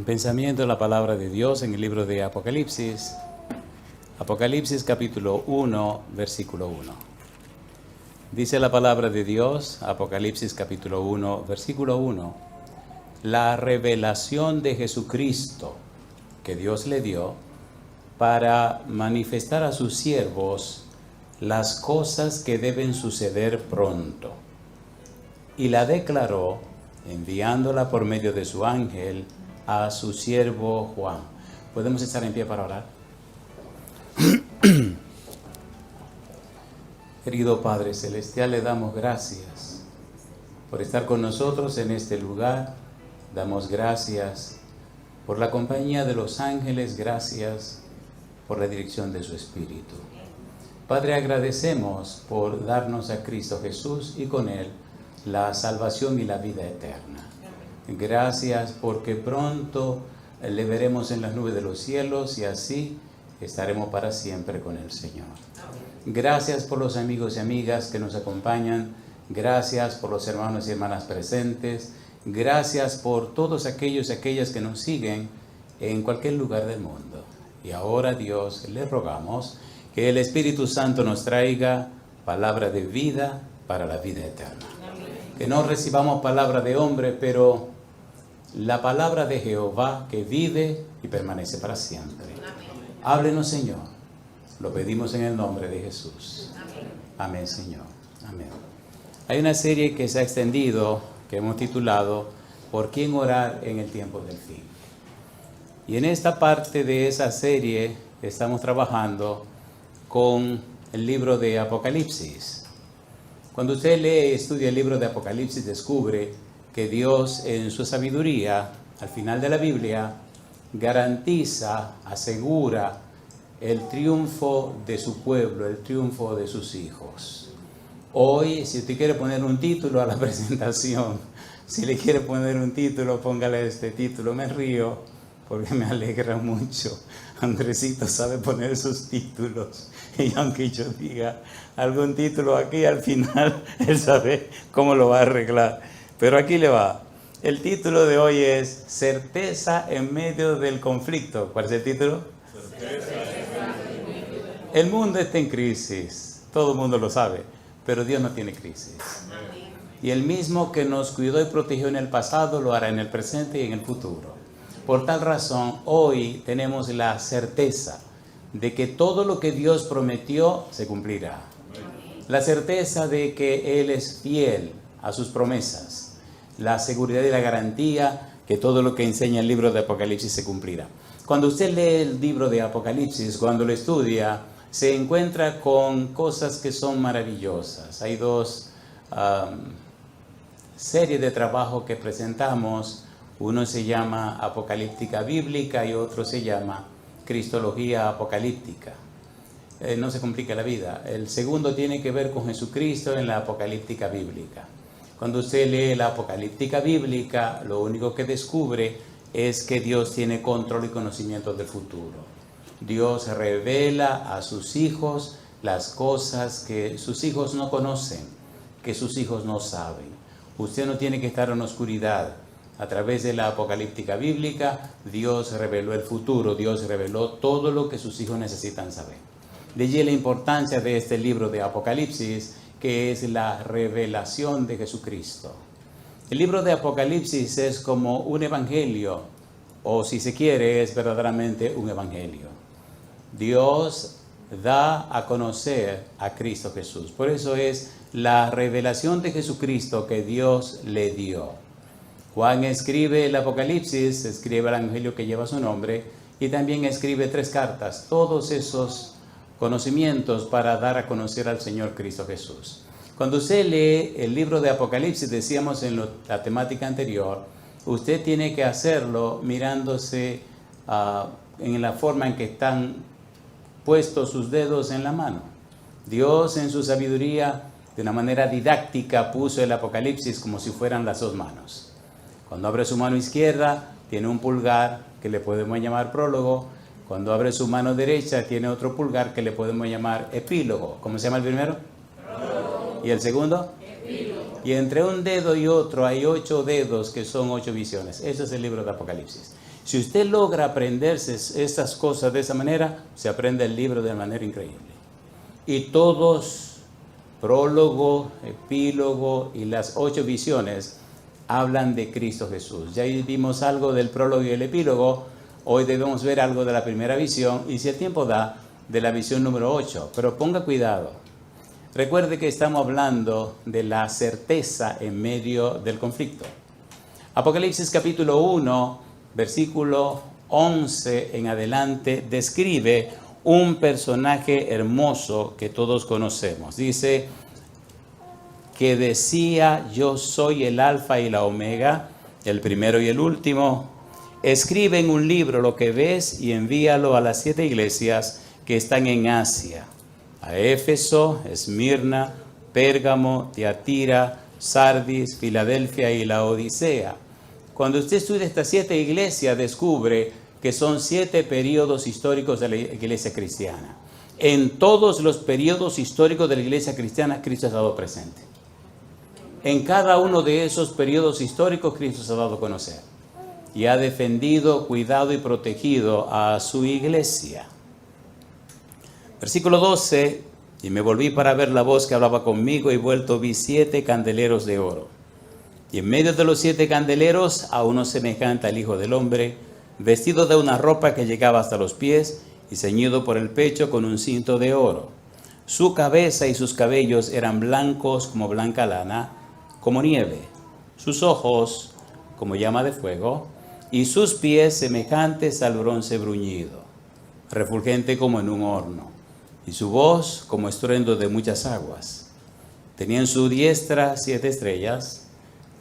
En pensamiento la palabra de Dios en el libro de Apocalipsis. Apocalipsis capítulo 1, versículo 1. Dice la palabra de Dios, Apocalipsis capítulo 1, versículo 1. La revelación de Jesucristo que Dios le dio para manifestar a sus siervos las cosas que deben suceder pronto. Y la declaró enviándola por medio de su ángel a su siervo Juan. ¿Podemos estar en pie para orar? Querido Padre Celestial, le damos gracias por estar con nosotros en este lugar. Damos gracias por la compañía de los ángeles, gracias por la dirección de su Espíritu. Padre, agradecemos por darnos a Cristo Jesús y con Él la salvación y la vida eterna. Gracias porque pronto le veremos en las nubes de los cielos y así estaremos para siempre con el Señor. Gracias por los amigos y amigas que nos acompañan. Gracias por los hermanos y hermanas presentes. Gracias por todos aquellos y aquellas que nos siguen en cualquier lugar del mundo. Y ahora, Dios, le rogamos que el Espíritu Santo nos traiga palabra de vida para la vida eterna. Que no recibamos palabra de hombre, pero la palabra de Jehová que vive y permanece para siempre. Háblenos, Señor. Lo pedimos en el nombre de Jesús. Amén, Señor. Amén. Hay una serie que se ha extendido, que hemos titulado ¿Por quién orar en el tiempo del fin? Y en esta parte de esa serie estamos trabajando con el libro de Apocalipsis. Cuando usted lee, estudia el libro de Apocalipsis, descubre que Dios en su sabiduría, al final de la Biblia, garantiza, asegura el triunfo de su pueblo, el triunfo de sus hijos. Hoy, si usted quiere poner un título a la presentación, si le quiere poner un título, póngale este título. Me río porque me alegra mucho. Andresito sabe poner sus títulos. Y aunque yo diga algún título aquí, al final él sabe cómo lo va a arreglar. Pero aquí le va. El título de hoy es Certeza en medio del conflicto. ¿Cuál es el título? El mundo está en crisis. Todo el mundo lo sabe. Pero Dios no tiene crisis. Y el mismo que nos cuidó y protegió en el pasado, lo hará en el presente y en el futuro. Por tal razón, hoy tenemos la certeza de que todo lo que Dios prometió se cumplirá. La certeza de que Él es fiel a sus promesas. La seguridad y la garantía que todo lo que enseña el libro de Apocalipsis se cumplirá. Cuando usted lee el libro de Apocalipsis, cuando lo estudia, se encuentra con cosas que son maravillosas. Hay dos series de trabajo que presentamos. Uno se llama Apocalíptica Bíblica y otro se llama Cristología Apocalíptica. No se complica la vida. El segundo tiene que ver con Jesucristo en la Apocalíptica Bíblica. Cuando usted lee la Apocalíptica Bíblica, lo único que descubre es que Dios tiene control y conocimiento del futuro. Dios revela a sus hijos las cosas que sus hijos no conocen, que sus hijos no saben. Usted no tiene que estar en oscuridad. A través de la Apocalíptica Bíblica, Dios reveló el futuro, Dios reveló todo lo que sus hijos necesitan saber. De allí la importancia de este libro de Apocalipsis, que es la revelación de Jesucristo. El libro de Apocalipsis es como un evangelio, o si se quiere, es verdaderamente un evangelio. Dios da a conocer a Cristo Jesús. Por eso es la revelación de Jesucristo que Dios le dio. Juan escribe el Apocalipsis, escribe el evangelio que lleva su nombre, y también escribe 3 cartas, todos esos conocimientos para dar a conocer al Señor Cristo Jesús. Cuando usted lee el libro de Apocalipsis, decíamos en la temática anterior, usted tiene que hacerlo mirándose en la forma en que están puestos sus dedos en la mano. Dios en su sabiduría, de una manera didáctica, puso el Apocalipsis como si fueran las 2 manos. Cuando abre su mano izquierda, tiene un pulgar que le podemos llamar prólogo. Cuando abre su mano derecha, tiene otro pulgar que le podemos llamar epílogo. ¿Cómo se llama el primero? Prólogo. ¿Y el segundo? Epílogo. Y entre un dedo y otro hay 8 dedos que son 8 visiones. Ese es el libro de Apocalipsis. Si usted logra aprenderse estas cosas de esa manera, se aprende el libro de manera increíble. Y todos, prólogo, epílogo y las 8 visiones, hablan de Cristo Jesús. Ya vimos algo del prólogo y el epílogo. Hoy debemos ver algo de la primera visión y, si el tiempo da, de la visión número 8. Pero ponga cuidado. Recuerde que estamos hablando de la certeza en medio del conflicto. Apocalipsis capítulo 1, versículo 11 en adelante, describe un personaje hermoso que todos conocemos. Dice que decía: yo soy el alfa y la omega, el primero y el último. Escribe en un libro lo que ves y envíalo a las 7 iglesias que están en Asia: a Éfeso, Esmirna, Pérgamo, Tiatira, Sardis, Filadelfia y la Odisea. Cuando usted estudia estas 7 iglesias, descubre que son 7 periodos históricos de la iglesia cristiana. En todos los periodos históricos de la iglesia cristiana, Cristo ha estado presente. En cada uno de esos periodos históricos, Cristo se ha dado a conocer y ha defendido, cuidado y protegido a su iglesia. Versículo 12: y me volví para ver la voz que hablaba conmigo, y vuelto vi 7 candeleros de oro. Y en medio de los 7 candeleros, a uno semejante al Hijo del Hombre, vestido de una ropa que llegaba hasta los pies, y ceñido por el pecho con un cinto de oro. Su cabeza y sus cabellos eran blancos como blanca lana, como nieve. Sus ojos como llama de fuego, y sus pies semejantes al bronce bruñido, refulgente como en un horno, y su voz como estruendo de muchas aguas. Tenía en su diestra 7 estrellas,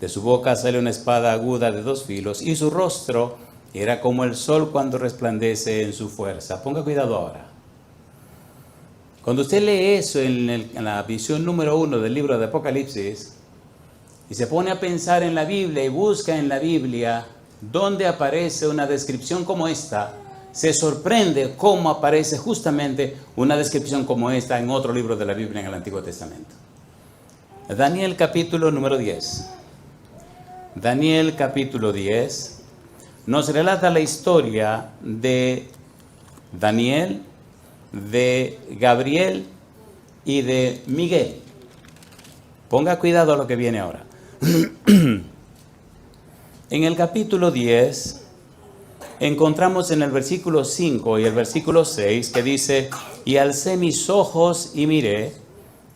de su boca sale una espada aguda de 2 filos, y su rostro era como el sol cuando resplandece en su fuerza. Ponga cuidado ahora. Cuando usted lee eso en la visión número 1 del libro de Apocalipsis, y se pone a pensar en la Biblia y busca en la Biblia dónde aparece una descripción como esta, se sorprende cómo aparece justamente una descripción como esta en otro libro de la Biblia en el Antiguo Testamento. Daniel capítulo número 10. Daniel capítulo 10 nos relata la historia de Daniel, de Gabriel y de Miguel. Ponga cuidado a lo que viene ahora. En el capítulo 10 encontramos en el versículo 5 y el versículo 6 que dice: y alcé mis ojos y miré,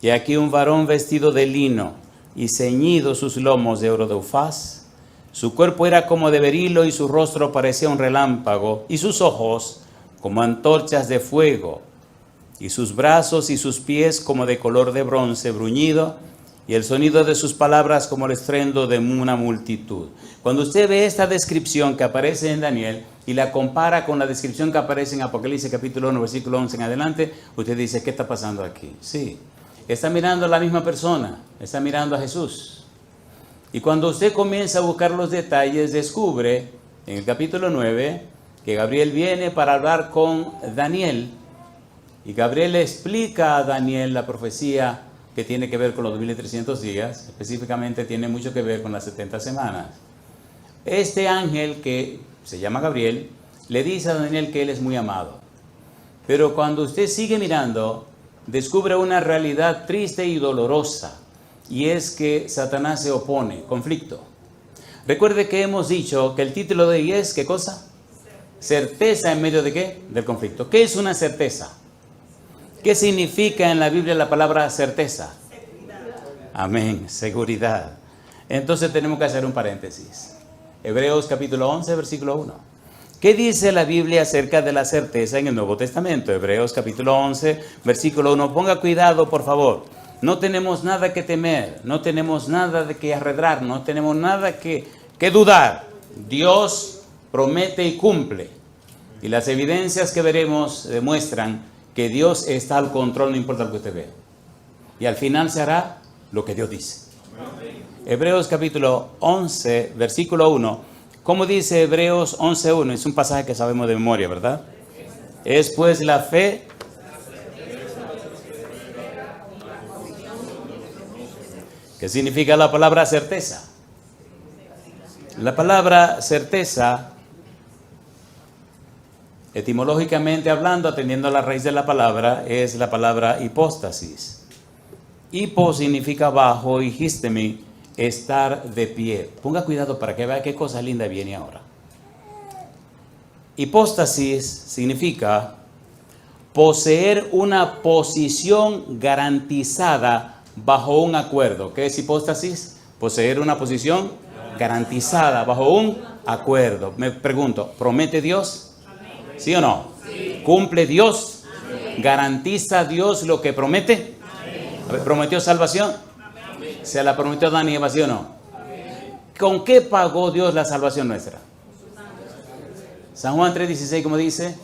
y aquí un varón vestido de lino y ceñido sus lomos de oro de Ufaz. Su cuerpo era como de berilo y su rostro parecía un relámpago, y sus ojos como antorchas de fuego, y sus brazos y sus pies como de color de bronce bruñido, y el sonido de sus palabras como el estruendo de una multitud. Cuando usted ve esta descripción que aparece en Daniel y la compara con la descripción que aparece en Apocalipsis capítulo 1, versículo 11 en adelante, usted dice: ¿qué está pasando aquí? Sí, está mirando a la misma persona, está mirando a Jesús. Y cuando usted comienza a buscar los detalles, descubre en el capítulo 9 que Gabriel viene para hablar con Daniel, y Gabriel le explica a Daniel la profecía que tiene que ver con los 2300 días, específicamente tiene mucho que ver con las 70 semanas. Este ángel, que se llama Gabriel, le dice a Daniel que él es muy amado. Pero cuando usted sigue mirando, descubre una realidad triste y dolorosa, y es que Satanás se opone, conflicto. Recuerde que hemos dicho que el título de hoy es, ¿qué cosa? Certeza en medio de ¿qué? Del conflicto. ¿Qué es una certeza? ¿Qué significa en la Biblia la palabra certeza? Seguridad. Amén, seguridad. Entonces tenemos que hacer un paréntesis. Hebreos capítulo 11, versículo 1. ¿Qué dice la Biblia acerca de la certeza en el Nuevo Testamento? Hebreos capítulo 11, versículo 1. Ponga cuidado, por favor. No tenemos nada que temer, no tenemos nada de que arredrar, no tenemos nada que dudar. Dios promete y cumple. Y las evidencias que veremos demuestran que Dios está al control, no importa lo que usted vea. Y al final se hará lo que Dios dice. Amén. Hebreos capítulo 11, versículo 1. ¿Cómo dice Hebreos 11.1? Es un pasaje que sabemos de memoria, ¿verdad? Es pues la fe. ¿Qué significa la palabra certeza? La palabra certeza Etimológicamente hablando, atendiendo a la raíz de la palabra, es la palabra hipóstasis. Hipo significa bajo y histemi, estar de pie. Ponga cuidado para que vea qué cosa linda viene ahora. Hipóstasis significa poseer una posición garantizada bajo un acuerdo. ¿Qué es hipóstasis? Poseer una posición garantizada bajo un acuerdo. Me pregunto, ¿promete Dios? ¿Sí o no? Sí. ¿Cumple Dios? Amén. ¿Garantiza Dios lo que promete? Amén. ¿Prometió salvación? Amén. ¿Se la prometió a Adán y Eva, sí o no? Amén. ¿Con qué pagó Dios la salvación nuestra? San Juan 3:16, ¿cómo dice?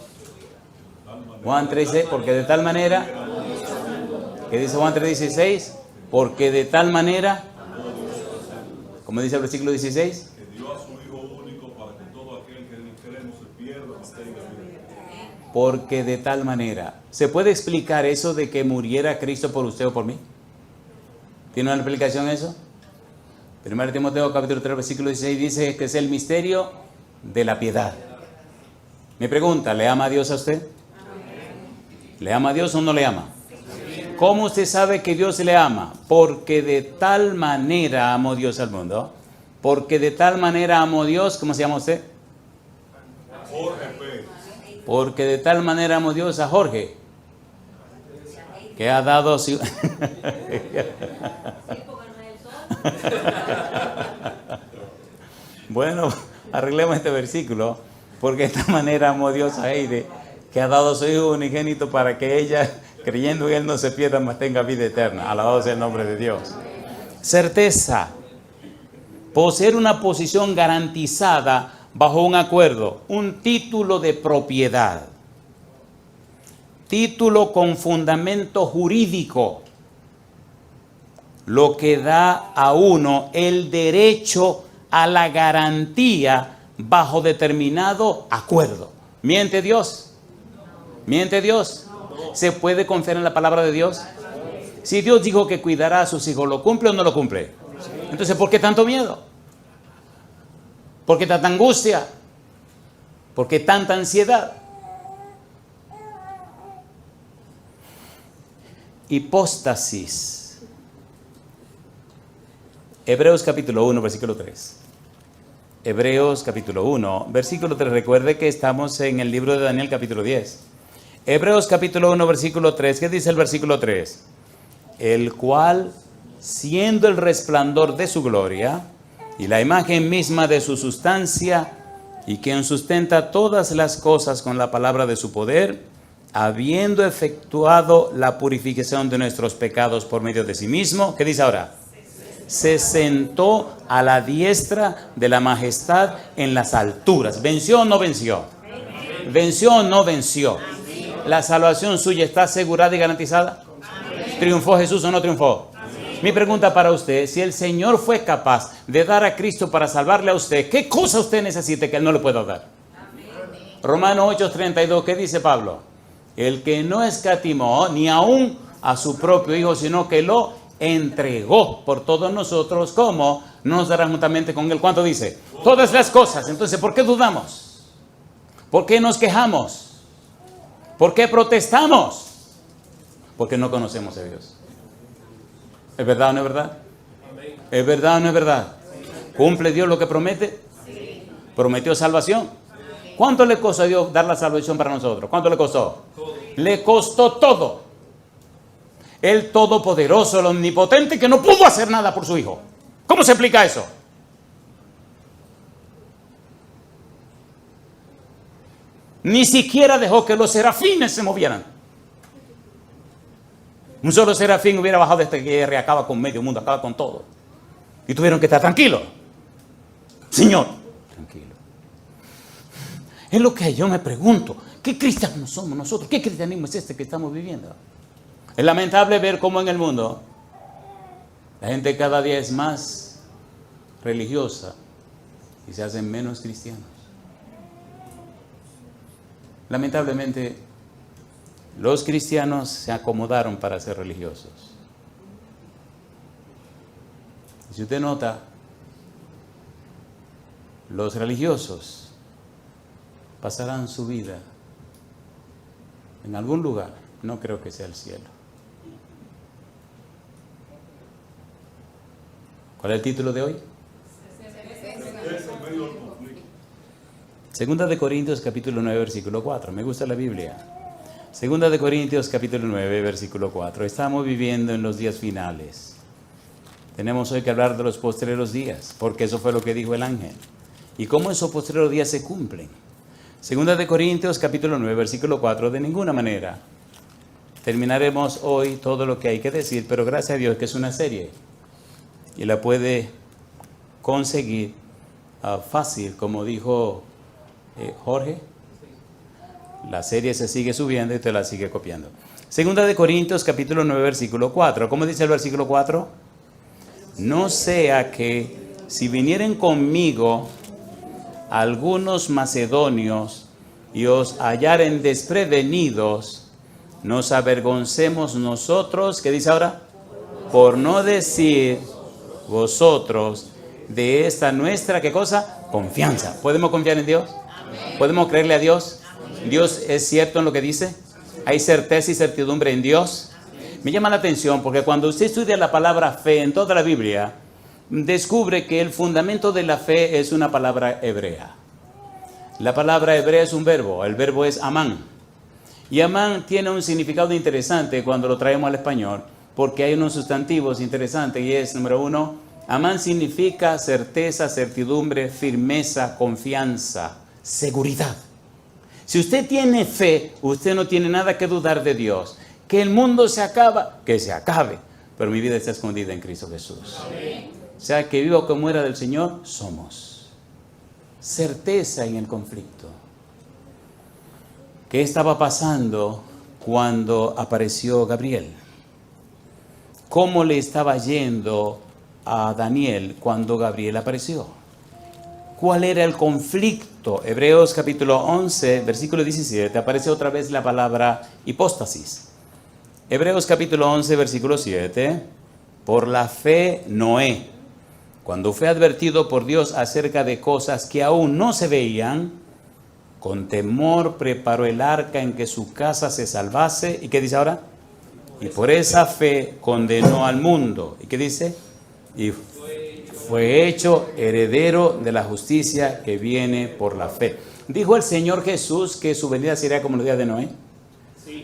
Juan 3:16, porque de tal manera, ¿qué dice Juan 3:16? Porque de tal manera, ¿cómo dice el versículo 16? Que dio a su Hijo único para que todo aquel que en él cree no se pierda, mas tenga vida. Porque de tal manera. ¿Se puede explicar eso de que muriera Cristo por usted o por mí? ¿Tiene una explicación eso? 1 Timoteo capítulo 3, versículo 16 dice que es el misterio de la piedad. Mi pregunta, ¿le ama a Dios a usted? ¿Le ama a Dios o no le ama? ¿Cómo usted sabe que Dios le ama? Porque de tal manera amó Dios al mundo. Porque de tal manera amó Dios, ¿cómo se llama usted? Jorge P. Porque de tal manera amó Dios a Jorge, que ha dado su... Bueno, arreglemos este versículo. Porque de esta manera amó Dios a Heide, que ha dado a su Hijo unigénito para que ella, creyendo en Él, no se pierda, mas tenga vida eterna. Alabado sea el nombre de Dios. Certeza. Poseer una posición garantizada bajo un acuerdo. Un título de propiedad. Título con fundamento jurídico. Lo que da a uno el derecho a la garantía bajo determinado acuerdo. ¿Miente Dios? ¿Miente Dios? ¿Se puede confiar en la palabra de Dios? Si Dios dijo que cuidará a sus hijos, ¿lo cumple o no lo cumple? Entonces, ¿por qué tanto miedo? ¿Por qué tanta angustia? ¿Por qué tanta ansiedad? Hipóstasis. Hebreos capítulo 1, versículo 3. Hebreos capítulo 1, versículo 3. Recuerde que estamos en el libro de Daniel capítulo 10. Hebreos capítulo 1, versículo 3. ¿Qué dice el versículo 3? El cual, siendo el resplandor de su gloria y la imagen misma de su sustancia, y quien sustenta todas las cosas con la palabra de su poder, habiendo efectuado la purificación de nuestros pecados por medio de sí mismo, ¿qué dice ahora? Se sentó a la diestra de la majestad en las alturas. ¿Venció o no venció? ¿Venció o no venció? ¿La salvación suya está asegurada y garantizada? ¿Triunfó Jesús o no triunfó? Mi pregunta para usted, si el Señor fue capaz de dar a Cristo para salvarle a usted, ¿qué cosa usted necesita que Él no le pueda dar? Romanos 8:32, ¿qué dice Pablo? El que no escatimó ni aún a su propio Hijo, sino que lo entregó por todos nosotros, ¿cómo no nos dará juntamente con Él? ¿Cuánto dice? Todas las cosas. Entonces, ¿por qué dudamos? ¿Por qué nos quejamos? ¿Por qué protestamos? Porque no conocemos a Dios. ¿Es verdad o no es verdad? ¿Es verdad o no es verdad? ¿Cumple Dios lo que promete? ¿Prometió salvación? ¿Cuánto le costó a Dios dar la salvación para nosotros? ¿Cuánto le costó? Le costó todo. El todopoderoso, el omnipotente, que no pudo hacer nada por su Hijo. ¿Cómo se explica eso? Ni siquiera dejó que los serafines se movieran. Un solo serafín hubiera bajado de esta guerra y acaba con medio mundo, acaba con todo. Y tuvieron que estar tranquilos. Señor, tranquilo. Es lo que yo me pregunto. ¿Qué cristianos somos nosotros? ¿Qué cristianismo es este que estamos viviendo? Es lamentable ver cómo en el mundo la gente cada día es más religiosa y se hacen menos cristianos. Lamentablemente, los cristianos se acomodaron para ser religiosos. Si usted nota, los religiosos pasarán su vida En algún lugar. No creo que sea el cielo. ¿Cuál es el título de hoy? Segunda de Corintios capítulo 9 versículo 4. Me gusta la Biblia. Segunda de Corintios capítulo 9 versículo 4. Estamos viviendo en los días finales. Tenemos hoy que hablar de los postreros días, porque eso fue lo que dijo el ángel. ¿Y cómo esos postreros días se cumplen? Segunda de Corintios capítulo 9 versículo 4. De ninguna manera terminaremos hoy todo lo que hay que decir, pero gracias a Dios que es una serie y la puede conseguir fácil, como dijo Jorge. La serie se sigue subiendo y te la sigue copiando. Segunda de Corintios capítulo 9 versículo 4. ¿Cómo dice el versículo 4? No sea que si vinieren conmigo algunos macedonios y os hallaren desprevenidos, nos avergoncemos nosotros, ¿qué dice ahora? Por no decir vosotros de esta nuestra, ¿qué cosa? Confianza. ¿Podemos confiar en Dios? ¿Podemos creerle a Dios? ¿Dios es cierto en lo que dice? ¿Hay certeza y certidumbre en Dios? Me llama la atención porque cuando usted estudia la palabra fe en toda la Biblia, descubre que el fundamento de la fe es una palabra hebrea. La palabra hebrea es un verbo, el verbo es amán. Y amán tiene un significado interesante cuando lo traemos al español, porque hay unos sustantivos interesantes y es, número uno, amán significa certeza, certidumbre, firmeza, confianza, seguridad. Si usted tiene fe, usted no tiene nada que dudar de Dios. Que el mundo se acaba, que se acabe, pero mi vida está escondida en Cristo Jesús. Amén. O sea, que viva o que muera del Señor, somos. Certeza en el conflicto. ¿Qué estaba pasando cuando apareció Gabriel? ¿Cómo le estaba yendo a Daniel cuando Gabriel apareció? ¿Cuál era el conflicto? Hebreos capítulo 11, versículo 17, aparece otra vez la palabra hipóstasis. Hebreos capítulo 11, versículo 7, por la fe Noé, cuando fue advertido por Dios acerca de cosas que aún no se veían, con temor preparó el arca en que su casa se salvase. ¿Y qué dice ahora? Y por esa fe condenó al mundo. ¿Y qué dice? Y fue hecho heredero de la justicia que viene por la fe. Dijo el Señor Jesús que su venida sería como los días de Noé. Sí.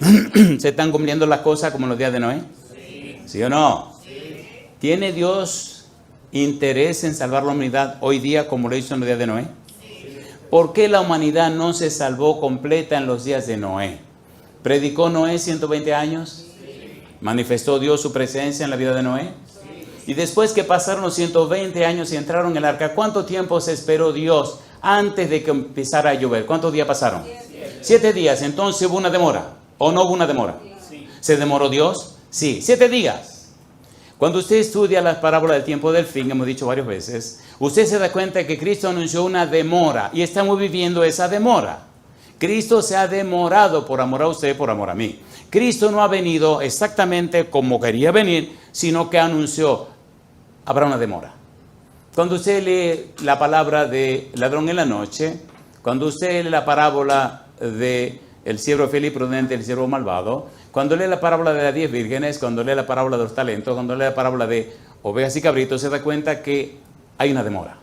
¿Se están cumpliendo las cosas como los días de Noé? Sí. ¿Sí o no? Sí. ¿Tiene Dios interés en salvar la humanidad hoy día como lo hizo en los días de Noé? Sí. ¿Por qué la humanidad no se salvó completa en los días de Noé? ¿Predicó Noé 120 años? Sí. ¿Manifestó Dios su presencia en la vida de Noé? Y después que pasaron los 120 años y entraron en el arca, ¿cuánto tiempo se esperó Dios antes de que empezara a llover? ¿Cuántos días pasaron? 7 días. Entonces hubo una demora. ¿O no hubo una demora? Sí. ¿Se demoró Dios? Sí. 7 días. Cuando usted estudia las parábolas del tiempo del fin, hemos dicho varias veces, usted se da cuenta que Cristo anunció una demora y estamos viviendo esa demora. Cristo se ha demorado por amor a usted, por amor a mí. Cristo no ha venido exactamente como quería venir, sino que anunció habrá una demora. Cuando usted lee la palabra de ladrón en la noche, cuando usted lee la parábola de el siervo fiel y prudente, el siervo malvado, cuando lee la parábola de las 10 vírgenes, cuando lee la parábola de los talentos, cuando lee la parábola de ovejas y cabritos, se da cuenta que hay una demora.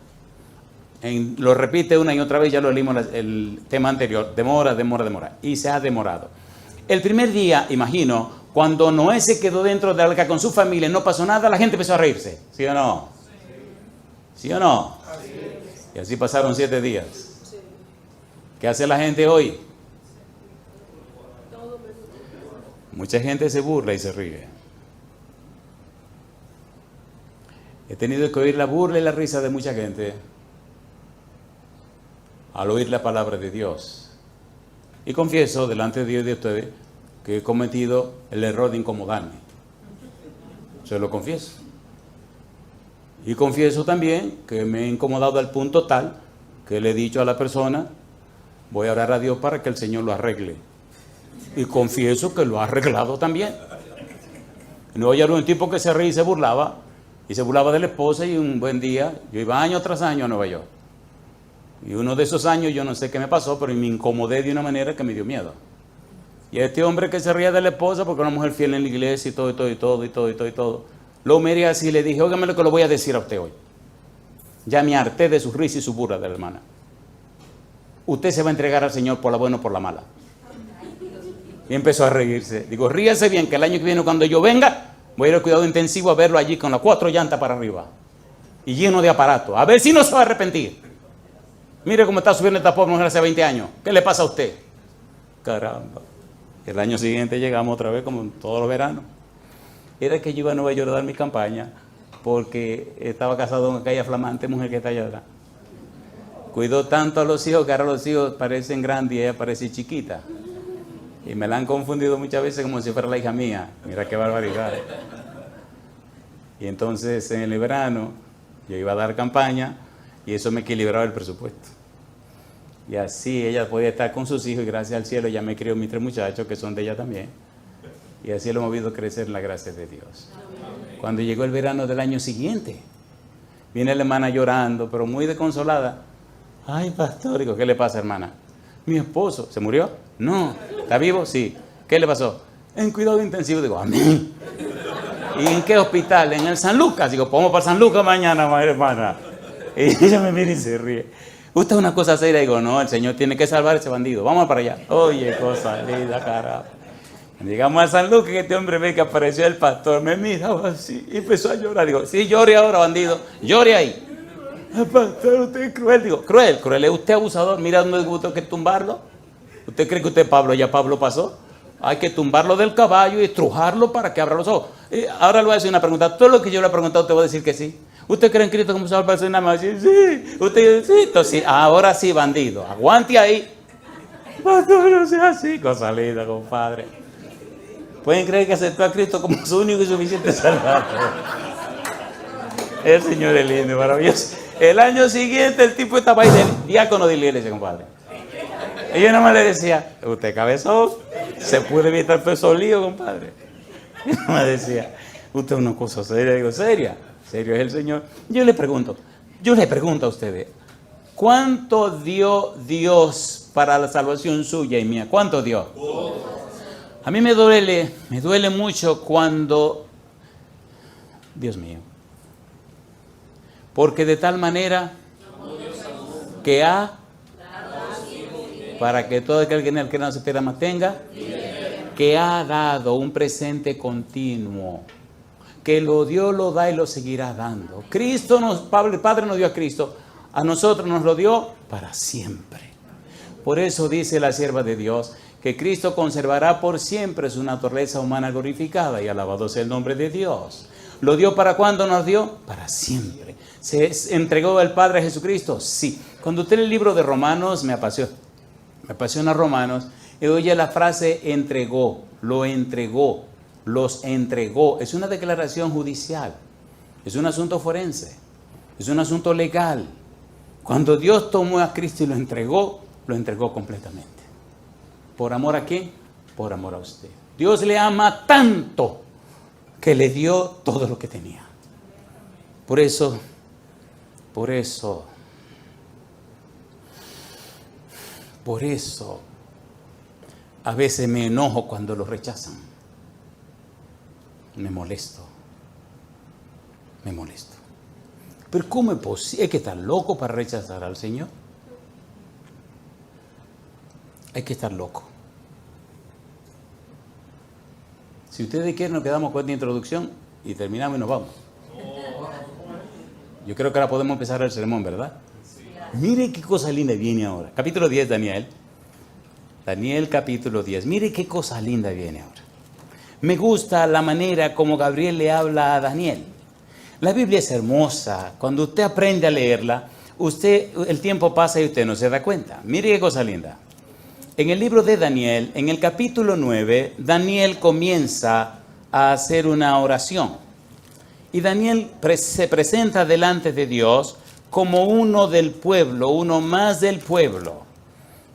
Lo repite una y otra vez, ya lo leímos el tema anterior, demora, y se ha demorado. El primer día, imagino, cuando Noé se quedó dentro del arca con su familia, no pasó nada, la gente empezó a reírse. ¿Sí o no? ¿Sí o no? Y así pasaron 7 días. ¿Qué hace la gente hoy? Mucha gente se burla y se ríe. He tenido que oír la burla y la risa de mucha gente al oír la palabra de Dios. Y confieso delante de Dios y de ustedes que he cometido el error de incomodarme. Se lo confieso. Y confieso también que me he incomodado al punto tal que le he dicho a la persona, voy a orar a Dios para que el Señor lo arregle. Y confieso que lo ha arreglado también. No, ya era un tipo que se reía y se burlaba de la esposa, y un buen día, yo iba año tras año a Nueva York. Y uno de esos años, yo no sé qué me pasó, pero me incomodé de una manera que me dio miedo. Y este hombre que se ría de la esposa porque una mujer fiel en la iglesia y todo, lo miré así y le dije, óigame lo que lo voy a decir a usted hoy. Ya me harté de su risa y su burla de la hermana. Usted se va a entregar al Señor por la buena o por la mala. Y empezó a reírse. Digo, ríase bien, que el año que viene cuando yo venga, voy a ir al cuidado intensivo a verlo allí con las 4 llantas para arriba. Y lleno de aparato. A ver si no se va a arrepentir. Mire cómo está subiendo esta pobre mujer hace 20 años. ¿Qué le pasa a usted? Caramba. El año siguiente llegamos otra vez como todos los veranos. Era que yo iba a Nueva York a dar mi campaña porque estaba casado con aquella flamante mujer que está allá atrás. Cuidó tanto a los hijos que ahora los hijos parecen grandes y ella parece chiquita. Y me la han confundido muchas veces como si fuera la hija mía. Mira qué barbaridad. Y entonces en el verano yo iba a dar campaña y eso me equilibraba el presupuesto. Y así ella podía estar con sus hijos y gracias al cielo ya me crió mis 3 muchachos que son de ella también. Y así lo hemos visto crecer en la gracia de Dios. Cuando llegó el verano del año siguiente, viene la hermana llorando, pero muy desconsolada. Ay, pastor, digo, ¿qué le pasa, hermana? Mi esposo, ¿se murió? No. ¿Está vivo? Sí. ¿Qué le pasó? En cuidado intensivo. Digo, amén. ¿Y en qué hospital? En el San Lucas. Digo, vamos para San Lucas mañana, madre hermana. Y ella me mira y se ríe. ¿Usted es una cosa seria? Digo, no, el Señor tiene que salvar a ese bandido. Vamos para allá. Oye, cosa linda, carajo. Llegamos a San Lucas, que este hombre ve que apareció el pastor. Me miraba así y empezó a llorar. Digo, sí, llore ahora, bandido. Llore ahí. Pastor, usted es cruel. Digo, cruel es usted abusador. Mira dónde gusta que tumbarlo. ¿Usted cree que usted es Pablo? Ya Pablo pasó. Hay que tumbarlo del caballo y estrujarlo para que abra los ojos. Ahora le voy a hacer una pregunta. Todo lo que yo le he preguntado, te voy a decir que sí. ¿Usted cree en Cristo como salva al nada más? Sí. Usted sí. Entonces, ahora sí, bandido. Aguante ahí. Pastor, no sea así. Cosa linda, compadre. ¿Pueden creer que aceptó a Cristo como su único y suficiente salvador? El Señor es lindo, maravilloso. El año siguiente el tipo estaba ahí del diácono de la iglesia, compadre. Y yo nomás le decía, usted cabezón, se puede evitar todo esos líos, compadre. Y nomás decía, usted es una cosa seria. Digo, seria, serio es el Señor. Yo le pregunto a ustedes, ¿cuánto dio Dios para la salvación suya y mía? ¿Cuánto dio? A mí me duele mucho cuando, Dios mío, porque de tal manera que para que todo aquel que en el que no se pierda más tenga, que ha dado un presente continuo, que lo dio, lo da y lo seguirá dando. Cristo el Padre nos dio a Cristo, a nosotros nos lo dio para siempre. Por eso dice la sierva de Dios, que Cristo conservará por siempre su naturaleza humana glorificada, y alabado sea el nombre de Dios. ¿Lo dio para cuándo nos dio? Para siempre. ¿Se entregó el Padre a Jesucristo? Sí. Cuando usted lee el libro de Romanos, me apasiona Romanos, y oye la frase entregó, lo entregó, los entregó. Es una declaración judicial, es un asunto forense, es un asunto legal. Cuando Dios tomó a Cristo y lo entregó completamente. ¿Por amor a quién? Por amor a usted. Dios le ama tanto que le dio todo lo que tenía. Por eso, a veces me enojo cuando lo rechazan. Me molesto. Pero ¿cómo es posible? ¿Hay que estar loco para rechazar al Señor? Hay que estar loco. Si ustedes quieren, nos quedamos con esta introducción y terminamos y nos vamos. Yo creo que ahora podemos empezar el sermón, ¿verdad? Mire qué cosa linda viene ahora. Capítulo 10, Daniel. Daniel, capítulo 10. Mire qué cosa linda viene ahora. Me gusta la manera como Gabriel le habla a Daniel. La Biblia es hermosa. Cuando usted aprende a leerla, el tiempo pasa y usted no se da cuenta. Mire qué cosa linda. En el libro de Daniel, en el capítulo 9, Daniel comienza a hacer una oración. Y Daniel se presenta delante de Dios como uno del pueblo, uno más del pueblo.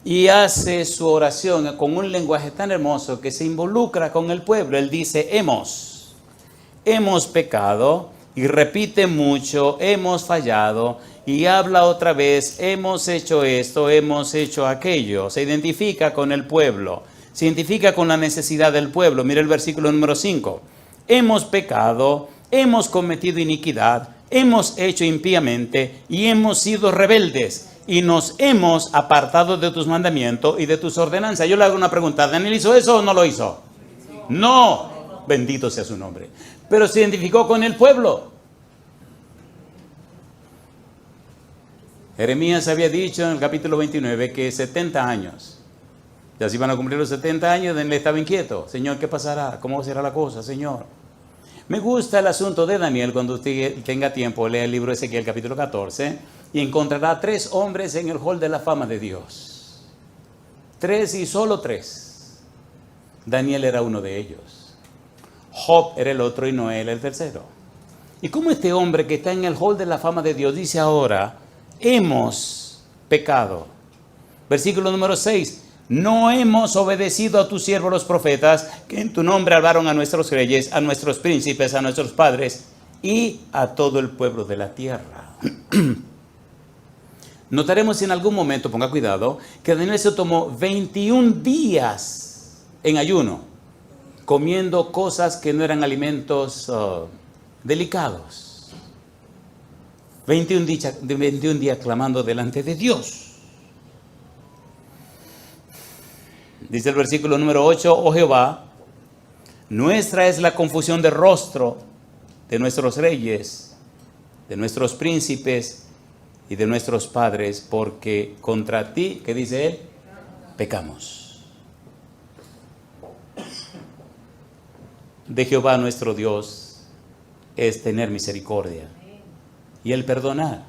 Y hace su oración con un lenguaje tan hermoso que se involucra con el pueblo. Él dice, hemos pecado, y repite mucho, hemos fallado, y habla otra vez, hemos hecho esto, hemos hecho aquello. Se identifica con el pueblo. se identifica con la necesidad del pueblo. Mira el versículo número 5. Hemos pecado, hemos cometido iniquidad, hemos hecho impíamente y hemos sido rebeldes y nos hemos apartado de tus mandamientos y de tus ordenanzas. Yo le hago una pregunta, ¿Daniel hizo eso o no lo hizo? No, bendito sea su nombre. Pero se identificó con el pueblo. Jeremías había dicho en el capítulo 29 que 70 años. Ya se iban a cumplir los 70 años, Daniel estaba inquieto. Señor, ¿qué pasará? ¿Cómo será la cosa, Señor? Me gusta el asunto de Daniel. Cuando usted tenga tiempo, lea el libro de Ezequiel, capítulo 14, y encontrará 3 hombres en el hall de la fama de Dios. 3 y solo 3. Daniel era uno de ellos. Job era el otro y Noé era el tercero. Y como este hombre que está en el hall de la fama de Dios dice ahora, hemos pecado. Versículo número 6. No hemos obedecido a tus siervos los profetas, que en tu nombre hablaron a nuestros reyes, a nuestros príncipes, a nuestros padres y a todo el pueblo de la tierra. Notaremos en algún momento, ponga cuidado, que Daniel se tomó 21 días en ayuno, comiendo cosas que no eran alimentos delicados. 21 días clamando delante de Dios. Dice el versículo número 8, oh Jehová, nuestra es la confusión de rostro de nuestros reyes, de nuestros príncipes y de nuestros padres, porque contra ti, ¿qué dice él? Pecamos. De Jehová nuestro Dios es tener misericordia y el perdonar,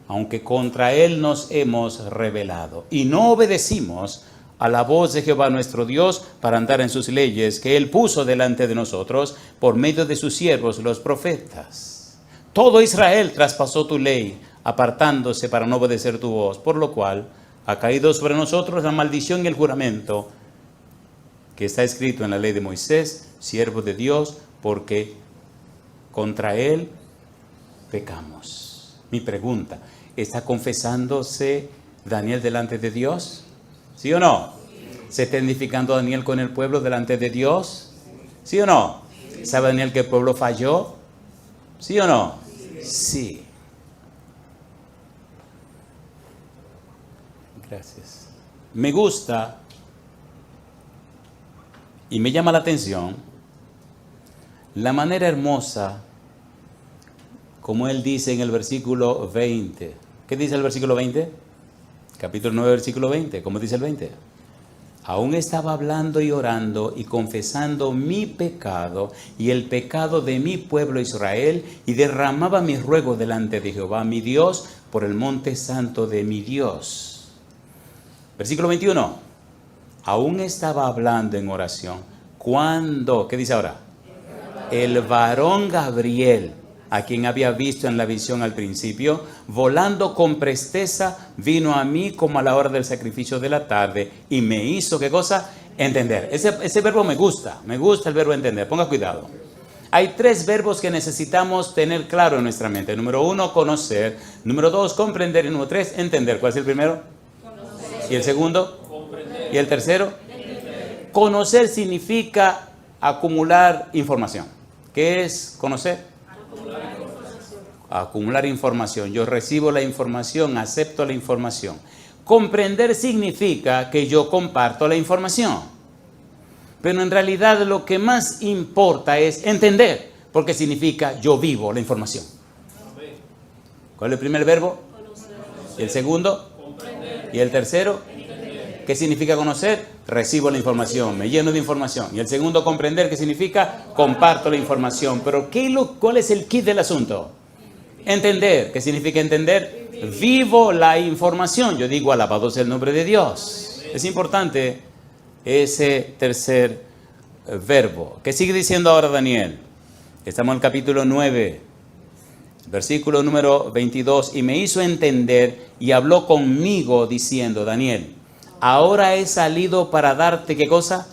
aunque contra él nos hemos rebelado y no obedecimos a la voz de Jehová nuestro Dios para andar en sus leyes que él puso delante de nosotros por medio de sus siervos los profetas. Todo Israel traspasó tu ley, apartándose para no obedecer tu voz, por lo cual ha caído sobre nosotros la maldición y el juramento que está escrito en la ley de Moisés, siervo de Dios, porque contra él pecamos. Mi pregunta, ¿está confesándose Daniel delante de Dios? ¿Sí o no? ¿Se está identificando Daniel con el pueblo delante de Dios? ¿Sí o no? ¿Sabe Daniel que el pueblo falló? ¿Sí o no? Sí. Gracias. Me gusta y me llama la atención la manera hermosa como él dice en el versículo 20. ¿Qué dice el versículo 20? Capítulo 9, versículo 20. ¿Cómo dice el 20? Aún estaba hablando y orando y confesando mi pecado y el pecado de mi pueblo Israel, y derramaba mi ruego delante de Jehová mi Dios por el monte santo de mi Dios. Versículo 21. Aún estaba hablando en oración cuando, ¿qué dice ahora? El varón Gabriel, a quien había visto en la visión al principio, volando con presteza, vino a mí como a la hora del sacrificio de la tarde y me hizo, ¿qué cosa? Entender. Ese verbo me gusta el verbo entender. Ponga cuidado. Hay 3 verbos que necesitamos tener claro en nuestra mente. Número 1, conocer. Número 2, comprender. Y número 3, entender. ¿Cuál es el primero? Conocer. ¿Y el segundo? Comprender. ¿Y el tercero? Entender. Conocer significa acumular información. ¿Qué es conocer? Acumular información. Yo recibo la información, acepto la información. Comprender significa que yo comparto la información. Pero en realidad lo que más importa es entender, porque significa yo vivo la información. ¿Cuál es el primer verbo? ¿Y el segundo? ¿Y el tercero? ¿Qué significa conocer? Recibo la información, me lleno de información. Y el segundo, comprender, ¿qué significa? Comparto la información. Pero ¿cuál es el kit del asunto? Entender. ¿Qué significa entender? Vivo la información. Yo digo, alabado sea el nombre de Dios. Es importante ese tercer verbo. ¿Qué sigue diciendo ahora Daniel? Estamos en el capítulo 9, versículo número 22. Y me hizo entender y habló conmigo diciendo, Daniel, ahora he salido para darte, ¿qué cosa?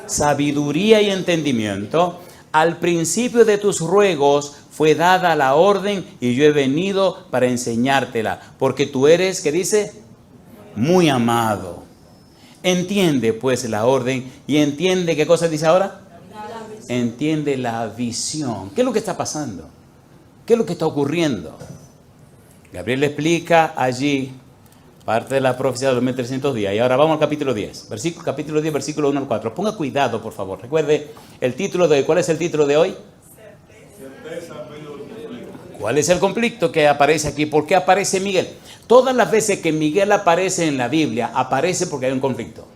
Sabiduría y entendimiento. Al principio de tus ruegos fue dada la orden y yo he venido para enseñártela, porque tú eres, ¿qué dice? Muy amado. Entiende pues la orden y entiende, ¿qué cosa dice ahora? Entiende la visión. ¿Qué es lo que está pasando? ¿Qué es lo que está ocurriendo? Gabriel explica allí parte de la profecía de los 1300 días. Y ahora vamos al capítulo 10. Capítulo 10, versículo 1 al 4. Ponga cuidado, por favor. Recuerde el título de hoy. ¿Cuál es el título de hoy? ¿Cuál es el conflicto que aparece aquí? ¿Por qué aparece Miguel? Todas las veces que Miguel aparece en la Biblia, aparece porque hay un conflicto.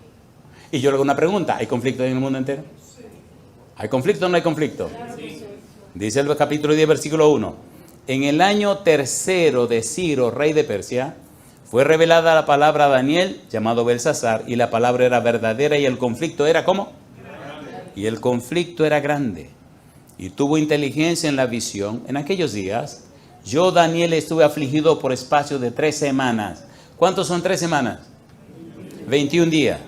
Y yo le hago una pregunta. ¿Hay conflicto en el mundo entero? ¿Hay conflicto o no hay conflicto? Dice el capítulo 10, versículo 1. En el año tercero de Ciro, rey de Persia, fue revelada la palabra a Daniel, llamado Belsasar, y la palabra era verdadera y el conflicto era ¿cómo? Y el conflicto era grande. Y tuvo inteligencia en la visión. En aquellos días, yo, Daniel, estuve afligido por espacio de 3 semanas. ¿Cuántos son 3 semanas? 21 días.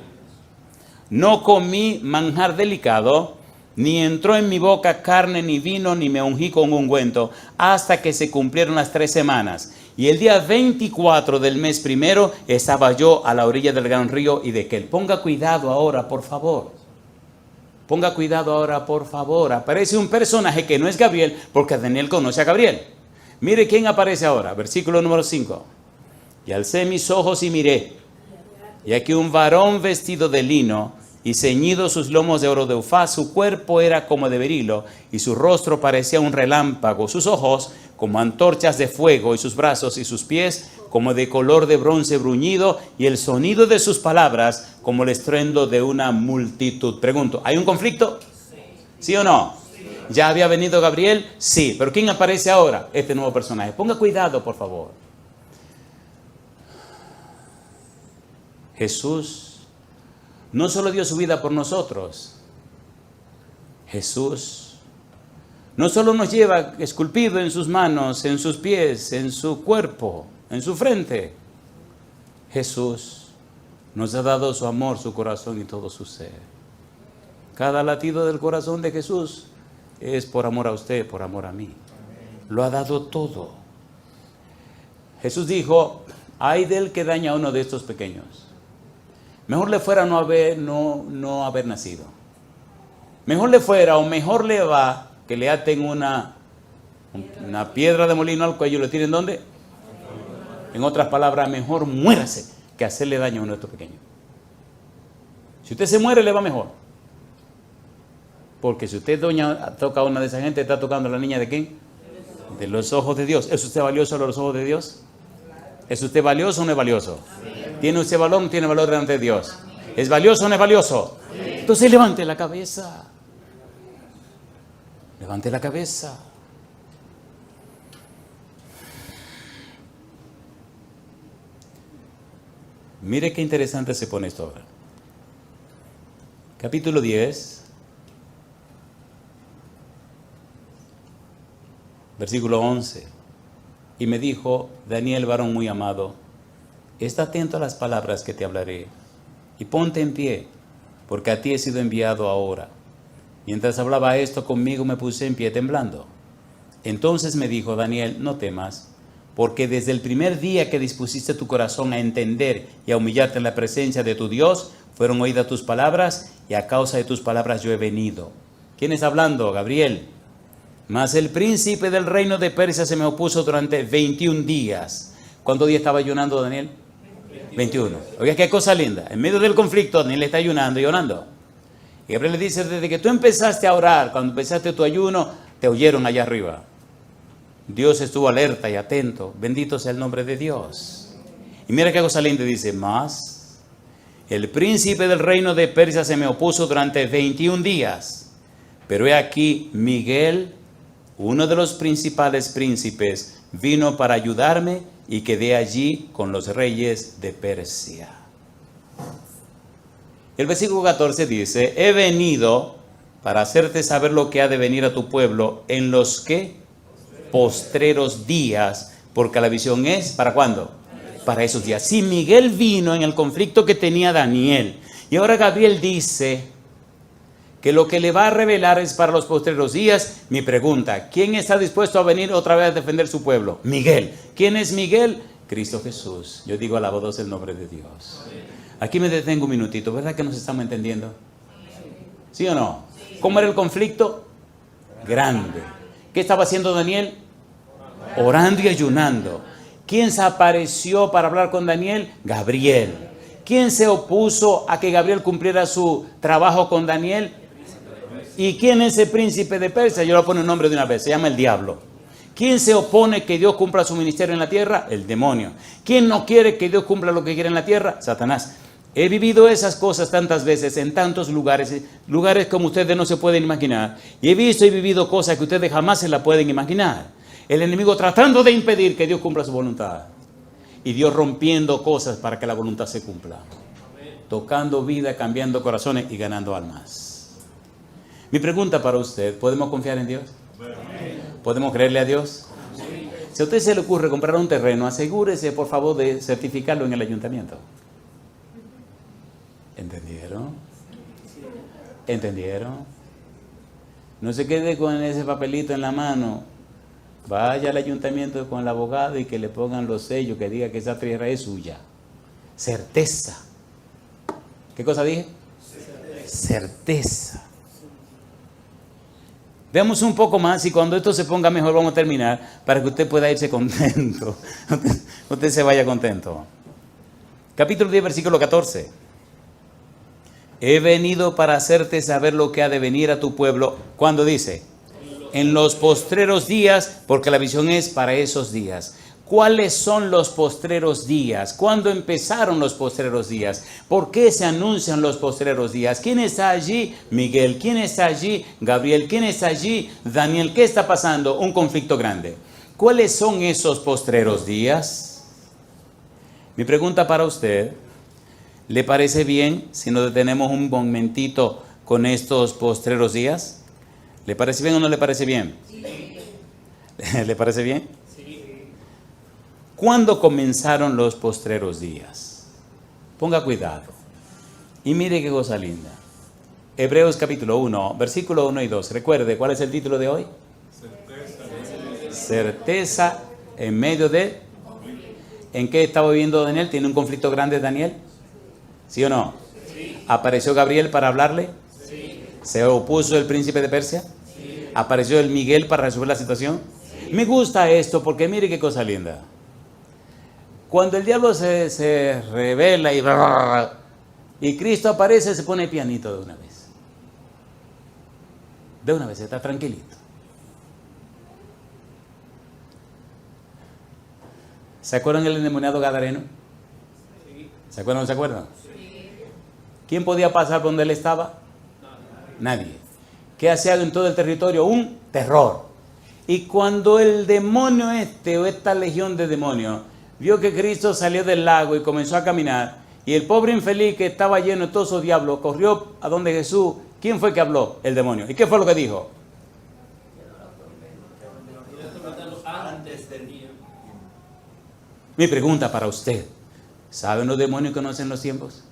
No comí manjar delicado, ni entró en mi boca carne ni vino, ni me ungí con ungüento, hasta que se cumplieron las 3 semanas. Y el día 24 del mes primero estaba yo a la orilla del gran río Hiddekel. Ponga cuidado ahora, por favor. Ponga cuidado ahora, por favor. Aparece un personaje que no es Gabriel, porque Daniel conoce a Gabriel. Mire quién aparece ahora, versículo número 5. Y alcé mis ojos y miré, y aquí un varón vestido de lino, y ceñido sus lomos de oro de Ufaz, su cuerpo era como de berilo, y su rostro parecía un relámpago, sus ojos como antorchas de fuego, y sus brazos y sus pies como de color de bronce bruñido, y el sonido de sus palabras como el estruendo de una multitud. Pregunto, ¿hay un conflicto? ¿Sí o no? ¿Ya había venido Gabriel? Sí, pero ¿quién aparece ahora? Este nuevo personaje. Ponga cuidado, por favor. Jesús no solo dio su vida por nosotros. Jesús no solo nos lleva esculpido en sus manos, en sus pies, en su cuerpo, en su frente. Jesús nos ha dado su amor, su corazón y todo su ser. Cada latido del corazón de Jesús es por amor a usted, por amor a mí. Lo ha dado todo. Jesús dijo, ay del que daña a uno de estos pequeños. Mejor le fuera no haber nacido. Mejor le fuera o mejor le va que le aten una piedra de molino al cuello. ¿Lo tienen dónde? En otras palabras, mejor muérase que hacerle daño a uno de estos pequeños. Si usted se muere, le va mejor. Porque si usted toca a una de esas gente, está tocando a la niña de quién? De los ojos de Dios. ¿Es usted valioso a los ojos de Dios? ¿Es usted valioso o no es valioso? ¿Tiene usted valor o no tiene valor delante de Dios? ¿Es valioso o no es valioso? Entonces levante la cabeza. Levante la cabeza. Mire qué interesante se pone esto ahora. Capítulo 10. Versículo 11. Y me dijo, Daniel, varón muy amado, está atento a las palabras que te hablaré, y ponte en pie, porque a ti he sido enviado ahora. Mientras hablaba esto conmigo, me puse en pie temblando. Entonces me dijo, Daniel, no temas, porque desde el primer día que dispusiste tu corazón a entender y a humillarte en la presencia de tu Dios, fueron oídas tus palabras, y a causa de tus palabras yo he venido. ¿Quién está hablando? Gabriel. Mas el príncipe del reino de Persia se me opuso durante 21 días. ¿Cuántos días estaba ayunando Daniel? 21. Oiga, qué cosa linda. En medio del conflicto, Daniel está ayunando y orando. Y Gabriel le dice, desde que tú empezaste a orar, cuando empezaste tu ayuno, te oyeron allá arriba. Dios estuvo alerta y atento. Bendito sea el nombre de Dios. Y mira qué cosa linda, dice, mas el príncipe del reino de Persia se me opuso durante 21 días. Pero he aquí, Miguel, uno de los principales príncipes, vino para ayudarme y quedé allí con los reyes de Persia. El versículo 14 dice, he venido para hacerte saber lo que ha de venir a tu pueblo en los que postreros días, porque la visión es, ¿para cuándo? Para esos días. Si Miguel vino en el conflicto que tenía Daniel, y ahora Gabriel dice que lo que le va a revelar es para los postreros días, mi pregunta, ¿quién está dispuesto a venir otra vez a defender su pueblo? Miguel. ¿Quién es Miguel? Cristo Jesús. Yo digo, alabado sea el nombre de Dios. Aquí me detengo un minutito, ¿verdad que nos estamos entendiendo? ¿Sí o no? ¿Cómo era el conflicto? Grande. ¿Qué estaba haciendo Daniel? Orando y ayunando. ¿Quién se apareció para hablar con Daniel? Gabriel. ¿Quién se opuso a que Gabriel cumpliera su trabajo con Daniel? ¿Y quién es el príncipe de Persia? Yo le pongo el nombre de una vez, se llama el diablo. ¿Quién se opone que Dios cumpla su ministerio en la tierra? El demonio. ¿Quién no quiere que Dios cumpla lo que quiere en la tierra? Satanás. He vivido esas cosas tantas veces en tantos lugares, lugares como ustedes no se pueden imaginar. Y he visto y vivido cosas que ustedes jamás se la pueden imaginar. El enemigo tratando de impedir que Dios cumpla su voluntad. Y Dios rompiendo cosas para que la voluntad se cumpla. Tocando vida, cambiando corazones y ganando almas. Mi pregunta para usted, ¿podemos confiar en Dios? ¿Podemos creerle a Dios? Si a usted se le ocurre comprar un terreno, asegúrese por favor de certificarlo en el ayuntamiento. ¿Entendieron? ¿Entendieron? No se quede con ese papelito en la mano. Vaya al ayuntamiento con el abogado y que le pongan los sellos que diga que esa tierra es suya. Certeza. ¿Qué cosa dije? Certeza. Veamos un poco más y cuando esto se ponga mejor vamos a terminar para que usted pueda irse contento. Usted se vaya contento. Capítulo 10, versículo 14. He venido para hacerte saber lo que ha de venir a tu pueblo. ¿Cuándo dice? En los postreros días, porque la visión es para esos días. ¿Cuáles son los postreros días? ¿Cuándo empezaron los postreros días? ¿Por qué se anuncian los postreros días? ¿Quién está allí? Miguel. ¿Quién está allí? Gabriel. ¿Quién está allí? Daniel. ¿Qué está pasando? Un conflicto grande. ¿Cuáles son esos postreros días? Mi pregunta para usted, ¿le parece bien si nos detenemos un momentito con estos postreros días? ¿Le parece bien o no le parece bien? Sí. ¿Le parece bien? Sí. ¿Cuándo comenzaron los postreros días? Ponga cuidado. Y mire qué cosa linda. Hebreos capítulo 1, versículo 1 y 2. Recuerde, ¿cuál es el título de hoy? Certeza en medio de... ¿En qué estaba viviendo Daniel? ¿Tiene un conflicto grande Daniel? ¿Sí o no? Sí. ¿Apareció Gabriel para hablarle? Sí. ¿Se opuso el príncipe de Persia? Sí. ¿Apareció el Miguel para resolver la situación? Sí. Me gusta esto porque mire qué cosa linda. Cuando el diablo se revela y Cristo aparece, se pone pianito de una vez. De una vez, está tranquilito. ¿Se acuerdan del endemoniado gadareno? Sí. ¿Se acuerdan o no se acuerdan? Sí. ¿Quién podía pasar por donde él estaba? Nadie. ¿Qué hacía en todo el territorio? Un terror. Y cuando el demonio o esta legión de demonios vio que Cristo salió del lago y comenzó a caminar, y el pobre infeliz que estaba lleno de todos esos diablos corrió a donde Jesús, ¿quién fue que habló? El demonio. ¿Y qué fue lo que dijo? Mi pregunta para usted, ¿saben los demonios que conocen los tiempos?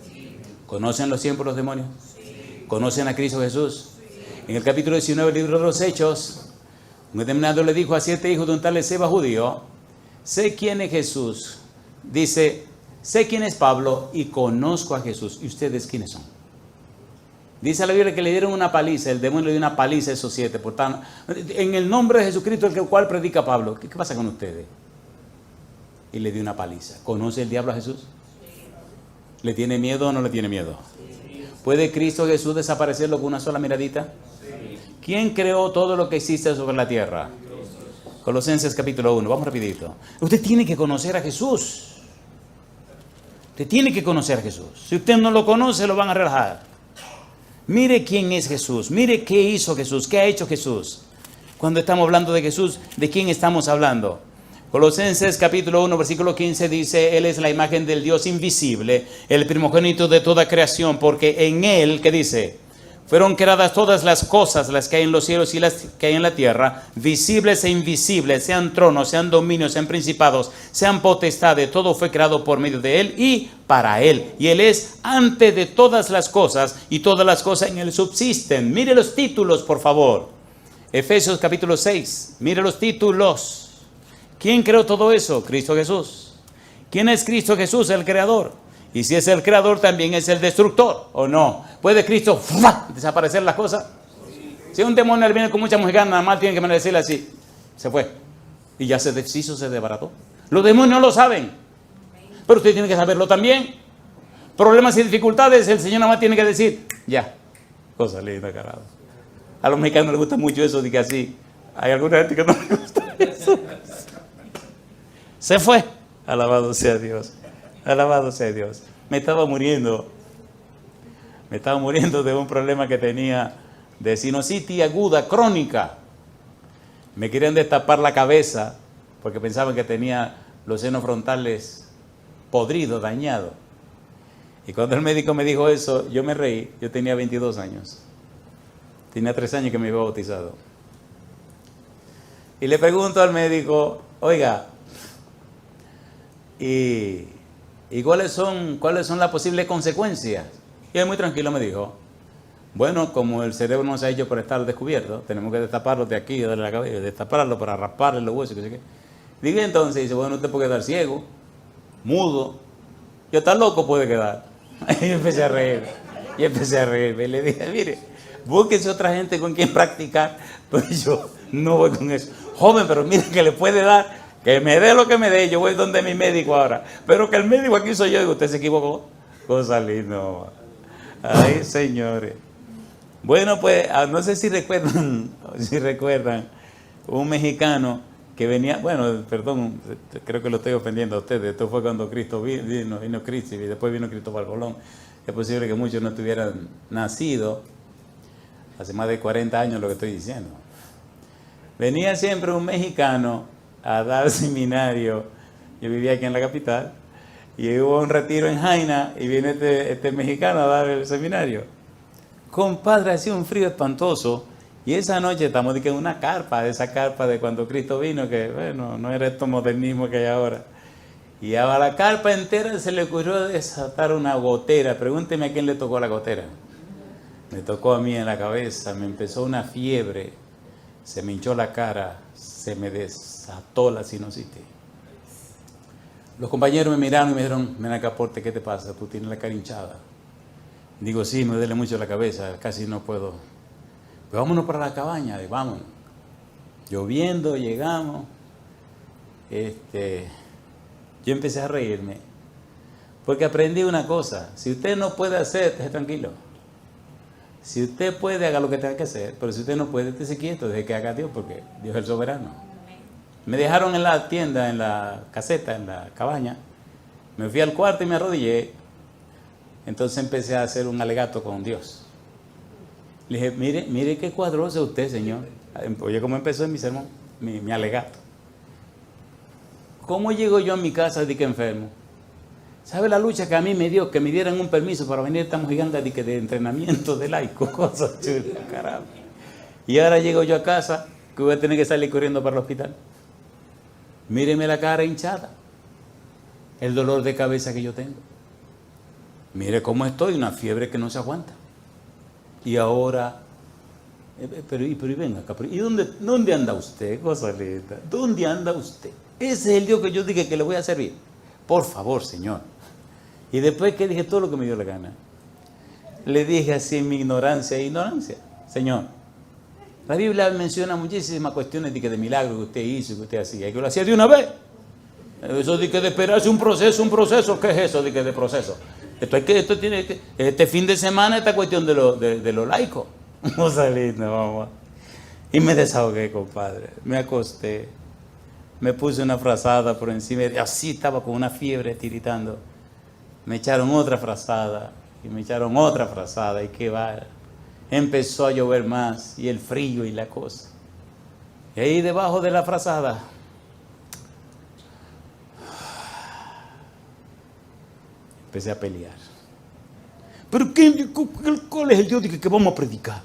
Sí. ¿Conocen los tiempos los demonios? Sí. ¿Conocen a Cristo Jesús? Sí. En el capítulo 19 del libro de los Hechos, un determinado le dijo a 7 hijos de un tal Seba judío, sé quién es Jesús. Dice, sé quién es Pablo y conozco a Jesús. ¿Y ustedes quiénes son? Dice la Biblia que le dieron una paliza, el demonio le dio una paliza a esos 7. Por tanto, en el nombre de Jesucristo, el cual predica Pablo. ¿Qué pasa con ustedes? Y le dio una paliza. ¿Conoce el diablo a Jesús? ¿Le tiene miedo o no le tiene miedo? ¿Puede Cristo Jesús desaparecerlo con una sola miradita? ¿Quién creó todo lo que existe sobre la tierra? Colosenses capítulo 1, vamos rapidito. Usted tiene que conocer a Jesús. Usted tiene que conocer a Jesús. Si usted no lo conoce, lo van a relajar. Mire quién es Jesús. Mire qué hizo Jesús. ¿Qué ha hecho Jesús? Cuando estamos hablando de Jesús, ¿de quién estamos hablando? Colosenses capítulo 1, versículo 15 dice, Él es la imagen del Dios invisible, el primogénito de toda creación, porque en Él, ¿qué dice? Fueron creadas todas las cosas, las que hay en los cielos y las que hay en la tierra, visibles e invisibles, sean tronos, sean dominios, sean principados, sean potestades, todo fue creado por medio de Él y para Él. Y Él es antes de todas las cosas y todas las cosas en Él subsisten. Mire los títulos, por favor. Efesios capítulo 6, mire los títulos. ¿Quién creó todo eso? Cristo Jesús. ¿Quién es Cristo Jesús, el creador? Y si es el creador, también es el destructor, ¿o no? ¿Puede Cristo desaparecer las cosas? Si un demonio viene con mucha mujer, nada más tiene que decirle así, se fue. Y ya se deshizo, se desbarató. Los demonios no lo saben, pero usted tiene que saberlo también. Problemas y dificultades, el Señor nada más tiene que decir, ya, cosa linda, carajo. A los mexicanos les gusta mucho eso, de que así. Hay alguna gente que no le gusta eso. Se fue. Alabado sea Dios. Alabado sea Dios. Me estaba muriendo de un problema que tenía de sinusitis aguda, crónica. Me querían destapar la cabeza porque pensaban que tenía los senos frontales podridos, dañados. Y cuando el médico me dijo eso, yo me reí. Yo tenía 22 años. Tenía 3 años que me había bautizado. Y le pregunto al médico, oiga, ¿y cuáles son las posibles consecuencias? Y él muy tranquilo me dijo, bueno, como el cerebro no se ha hecho por estar descubierto, tenemos que destaparlo de aquí, de la cabeza, destaparlo para rasparle los huesos, que sé qué. Digo, entonces, dice, bueno, usted puede quedar ciego, mudo, y hasta loco puede quedar. Y yo empecé a reír, y le dije, mire, búsquese otra gente con quien practicar, pero yo no voy con eso. Joven, pero mire que le puede dar, que me dé lo que me dé, yo voy donde mi médico ahora, pero que el médico aquí soy yo, y usted se equivocó. Cosa linda. Ay, señores. Bueno, pues, no sé si recuerdan, un mexicano que venía, bueno, perdón, creo que lo estoy ofendiendo a ustedes, esto fue cuando Cristo vino Cristo y después vino Cristóbal Colón. Es posible que muchos no tuvieran nacido, hace más de 40 años lo que estoy diciendo. Venía siempre un mexicano a dar seminario, yo vivía aquí en la capital, y hubo un retiro en Jaina y viene este mexicano a dar el seminario. Compadre, hacía un frío espantoso y esa noche estamos en una carpa, esa carpa de cuando Cristo vino, que bueno, no era estos modernismo que hay ahora. Y a la carpa entera se le ocurrió desatar una gotera. Pregúnteme a quién le tocó la gotera. Me tocó a mí en la cabeza, me empezó una fiebre, se me hinchó la cara, se me desató la sinusitis. Los compañeros me miraron y me dijeron, ven acá, Porte, ¿qué te pasa? Tú tienes la cara hinchada. Digo, sí, me duele mucho la cabeza, casi no puedo. Pues vámonos para la cabaña, vámonos. Lloviendo, llegamos. Yo empecé a reírme, porque aprendí una cosa, si usted no puede hacer, esté tranquilo. Si usted puede, haga lo que tenga que hacer, pero si usted no puede, esté quieto, deje que haga Dios, porque Dios es el soberano. Me dejaron en la tienda, en la caseta, en la cabaña. Me fui al cuarto y me arrodillé. Entonces empecé a hacer un alegato con Dios. Le dije, mire qué cuadroso es usted, Señor. Oye, cómo empezó en mi sermón, mi alegato. ¿Cómo llego yo a mi casa de que enfermo? ¿Sabe la lucha que a mí me dio? Que me dieran un permiso para venir a esta mojiganga de entrenamiento de laico. Cosas chulas, caramba. Y ahora llego yo a casa, que voy a tener que salir corriendo para el hospital. Míreme la cara hinchada, el dolor de cabeza que yo tengo. Mire cómo estoy, una fiebre que no se aguanta. Y ahora, pero venga acá, ¿y dónde anda usted, cosa linda? ¿Dónde anda usted? Ese es el Dios que yo dije que le voy a servir. Por favor, Señor. Y después que dije todo lo que me dio la gana, le dije así en mi ignorancia, Señor, la Biblia menciona muchísimas cuestiones de milagros que usted hizo, que usted hacía, y que lo hacía de una vez. Eso de que de esperarse un proceso, ¿qué es eso de que de proceso? Esto tiene que, este fin de semana esta cuestión de lo laico. Vamos a salir, no, vamos. Y me desahogué, compadre. Me acosté, me puse una frazada por encima, así estaba con una fiebre tiritando. Me echaron otra frazada, y me echaron otra frazada, y qué va. Empezó a llover más, y el frío y la cosa. Y ahí debajo de la frazada, empecé a pelear. ¿Pero cuál es el Dios que vamos a predicar?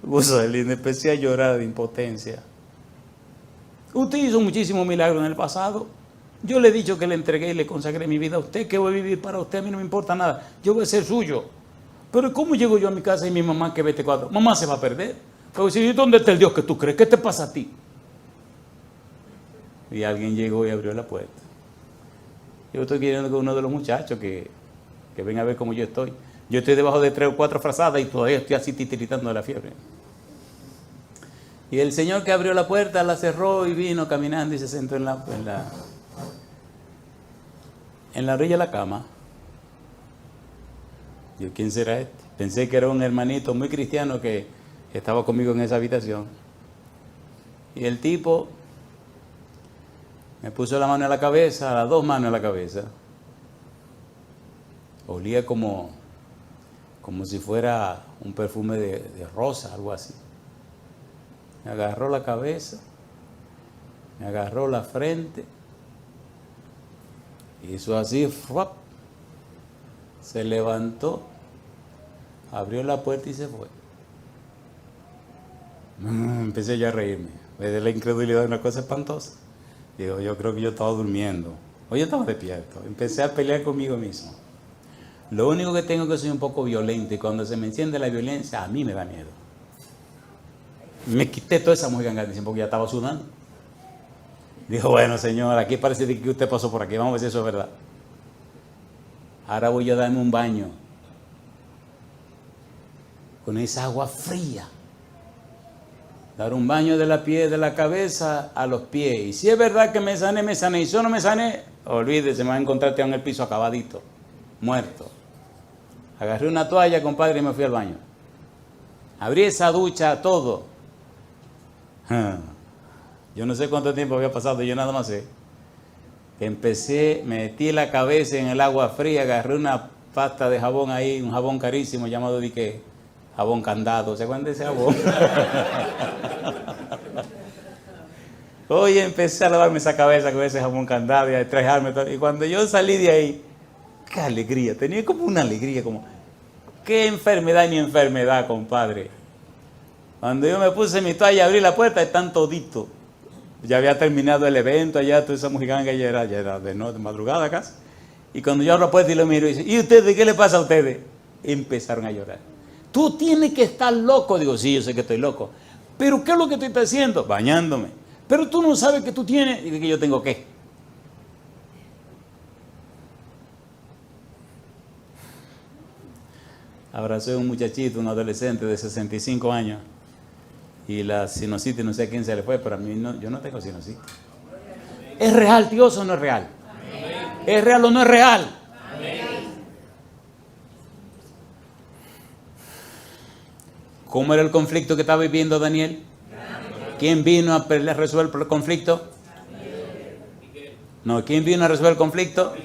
Empecé a llorar de impotencia. Usted hizo muchísimos milagros en el pasado. Yo le he dicho que le entregué y le consagré mi vida a usted, que voy a vivir para usted, a mí no me importa nada. Yo voy a ser suyo. Pero ¿cómo llego yo a mi casa y mi mamá que vete cuadro? Mamá se va a perder. Pero si, ¿dónde está el Dios que tú crees? ¿Qué te pasa a ti? Y alguien llegó y abrió la puerta. Yo estoy queriendo con uno de los muchachos que que ven a ver cómo yo estoy. Yo estoy debajo de 3 o 4 frazadas y todavía estoy así titiritando de la fiebre. Y el señor que abrió la puerta la cerró y vino caminando y se sentó en la orilla de la cama. Yo, ¿quién será este? Pensé que era un hermanito muy cristiano que estaba conmigo en esa habitación. Y el tipo me puso la mano en la cabeza, las 2 manos en la cabeza. Olía como si fuera un perfume de rosa, algo así. Me agarró la cabeza, me agarró la frente, hizo así, ¡fuap! Se levantó, abrió la puerta y se fue. Empecé ya a reírme, de la incredulidad, una cosa espantosa. Digo, yo creo que yo estaba durmiendo, o yo estaba despierto. Empecé a pelear conmigo mismo. Lo único que tengo es que soy un poco violento, y cuando se me enciende la violencia, a mí me da miedo. Me quité toda esa música en porque ya estaba sudando. Dijo, bueno, señor, aquí parece que usted pasó por aquí, vamos a ver si eso es verdad. Ahora voy a darme un baño con esa agua fría. Dar un baño de la cabeza a los pies. Y si es verdad que me sané, me sané. Y si yo no me sané, olvídese, me va a encontrar en el piso acabadito, muerto. Agarré una toalla, compadre, y me fui al baño. Abrí esa ducha, todo. Yo no sé cuánto tiempo había pasado, yo nada más sé. Empecé, metí la cabeza en el agua fría, agarré una pasta de jabón ahí, un jabón carísimo llamado jabón candado. ¿Se acuerdan de ese jabón? Oye, empecé a lavarme esa cabeza con ese jabón candado y a estrejarme todo. Y cuando yo salí de ahí, qué alegría, tenía como una alegría, como, qué enfermedad ni enfermedad, compadre. Cuando yo me puse mi toalla y abrí la puerta, están toditos. Ya había terminado el evento, allá toda esa mujiganga ya era de madrugada casi. Y cuando yo abro la puerta y lo miro y dice, ¿y ustedes qué le pasa a ustedes? Empezaron a llorar. Tú tienes que estar loco. Digo, sí, yo sé que estoy loco. ¿Pero qué es lo que estoy haciendo? Bañándome. Pero tú no sabes que tú tienes. Digo, ¿que yo tengo qué? Abracé a un muchachito, un adolescente de 65 años. Y la sinusitis, no sé a quién se le fue, pero a mí no, yo no tengo sinusitis. ¿Es real, Dios, o no es real? Amén. ¿Es real o no es real? Amén. ¿Cómo era el conflicto que estaba viviendo Daniel? ¿Quién vino a resolver el conflicto? No, ¿quién vino a resolver el conflicto?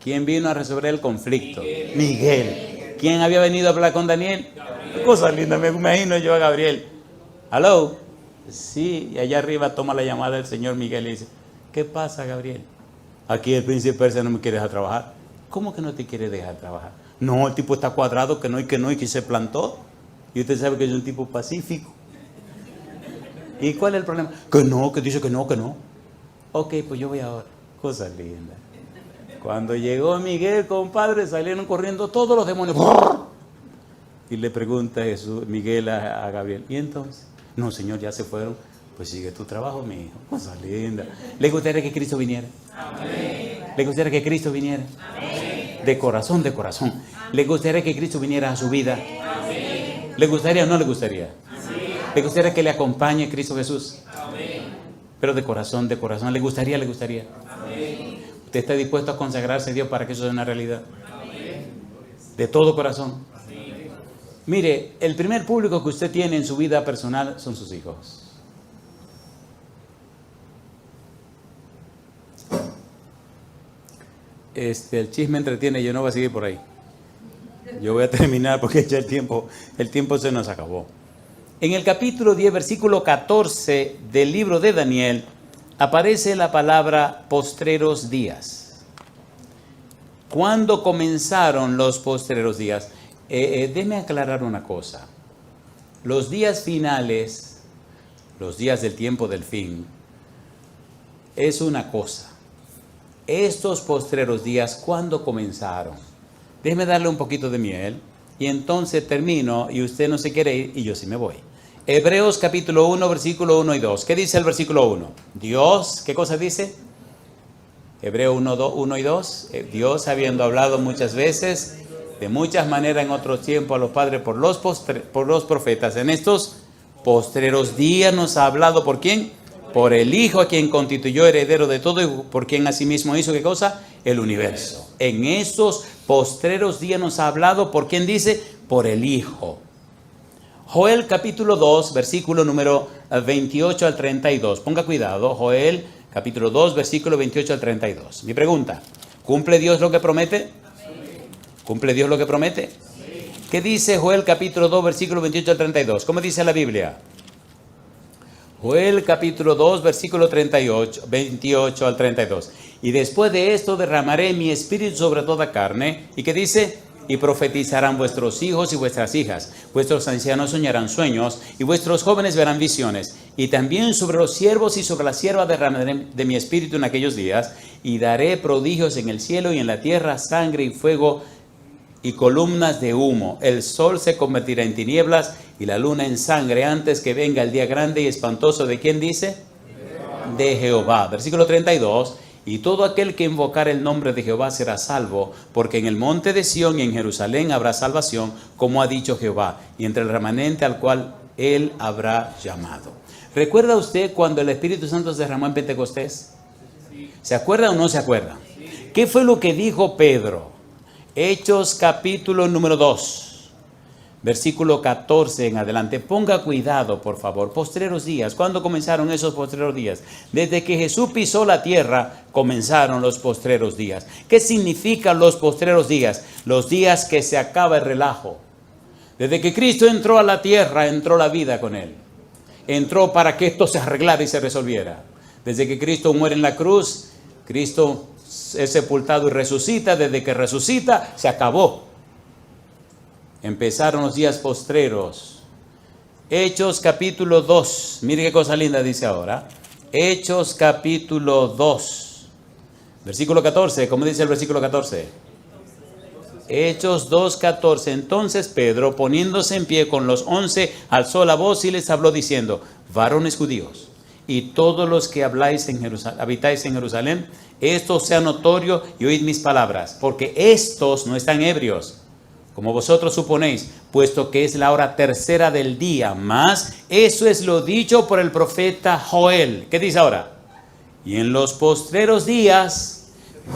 ¿Quién vino a resolver el conflicto? Miguel. ¿Quién había venido a hablar con Daniel? Cosa linda, me imagino yo a Gabriel. ¿Aló? Sí, y allá arriba toma la llamada del señor Miguel y dice, ¿qué pasa, Gabriel? Aquí el príncipe persa no me quiere dejar trabajar. ¿Cómo que no te quiere dejar trabajar? No, el tipo está cuadrado, que no, y que se plantó. Y usted sabe que es un tipo pacífico. ¿Y cuál es el problema? Que no, que dice que no, que no. Ok, pues yo voy ahora. Cosa linda. Cuando llegó Miguel, compadre, salieron corriendo todos los demonios. Y le pregunta Miguel a Gabriel, ¿y entonces? No, señor, ya se fueron. Pues sigue tu trabajo, mi hijo. Cosa linda. ¿Le gustaría que Cristo viniera? Amén. ¿Le gustaría que Cristo viniera? Amén. De corazón, de corazón. Amén. ¿Le gustaría que Cristo viniera a su vida? Amén. ¿Le gustaría o no le gustaría? Amén. ¿Le gustaría que le acompañe Cristo Jesús? Amén. Pero de corazón, de corazón. ¿Le gustaría? ¿Le gustaría? Amén. ¿Usted está dispuesto a consagrarse a Dios para que eso sea una realidad? Amén. De todo corazón. Mire, el primer público que usted tiene en su vida personal son sus hijos. El chisme entretiene, yo no voy a seguir por ahí. Yo voy a terminar porque ya el tiempo se nos acabó. En el capítulo 10, versículo 14 del libro de Daniel, aparece la palabra postreros días. ¿Cuándo comenzaron los postreros días? Déme aclarar una cosa. Los días finales, los días del tiempo del fin, es una cosa. Estos postreros días, ¿cuándo comenzaron? Déjeme darle un poquito de miel y entonces termino y usted no se quiere ir y yo sí me voy. Hebreos capítulo 1, versículo 1 y 2. ¿Qué dice el versículo 1? Dios, ¿qué cosa dice? Hebreo 1 y 2. Dios, habiendo hablado muchas veces, de muchas maneras en otros tiempos a los padres por los profetas, en estos postreros días nos ha hablado, ¿por quién? Por el Hijo, a quien constituyó heredero de todo y por quien asimismo hizo, ¿qué cosa? El universo. En estos postreros días nos ha hablado, ¿por quién dice? Por el Hijo. Joel capítulo 2, versículo número 28 al 32. Ponga cuidado, Joel capítulo 2, versículo 28 al 32. Mi pregunta, ¿cumple Dios lo que promete? ¿Cumple Dios lo que promete? ¿Qué dice Joel capítulo 2, versículo 28 al 32? ¿Cómo dice la Biblia? Joel capítulo 2, versículo 28 al 32. Y después de esto derramaré mi espíritu sobre toda carne. ¿Y qué dice? Y profetizarán vuestros hijos y vuestras hijas. Vuestros ancianos soñarán sueños y vuestros jóvenes verán visiones. Y también sobre los siervos y sobre las siervas derramaré de mi espíritu en aquellos días. Y daré prodigios en el cielo y en la tierra, sangre y fuego y columnas de humo. El sol se convertirá en tinieblas y la luna en sangre antes que venga el día grande y espantoso. ¿De quién dice? De Jehová. Versículo 32. Y todo aquel que invocar el nombre de Jehová será salvo, porque en el monte de Sión y en Jerusalén habrá salvación, como ha dicho Jehová, y entre el remanente al cual él habrá llamado. ¿Recuerda usted cuando el Espíritu Santo se derramó en Pentecostés? ¿Se acuerda o no se acuerda? ¿Qué fue lo que dijo Pedro? Hechos capítulo número 2. Versículo 14 en adelante. Ponga cuidado, por favor. Postreros días. ¿Cuándo comenzaron esos postreros días? Desde que Jesús pisó la tierra, comenzaron los postreros días. ¿Qué significan los postreros días? Los días que se acaba el relajo. Desde que Cristo entró a la tierra, entró la vida con él. Entró para que esto se arreglara y se resolviera. Desde que Cristo muere en la cruz, Cristo es sepultado y resucita. Desde que resucita, se acabó. Empezaron los días postreros. Hechos capítulo 2. Mire qué cosa linda dice ahora. Hechos capítulo 2. Versículo 14. ¿Cómo dice el versículo 14? Hechos 2:14. Entonces Pedro, poniéndose en pie con los 11, alzó la voz y les habló diciendo: varones judíos, y todos los que habitáis en Jerusalén, esto sea notorio y oíd mis palabras, porque estos no están ebrios, como vosotros suponéis, puesto que es la hora tercera del día. Mas eso es lo dicho por el profeta Joel. ¿Qué dice ahora? Y en los postreros días,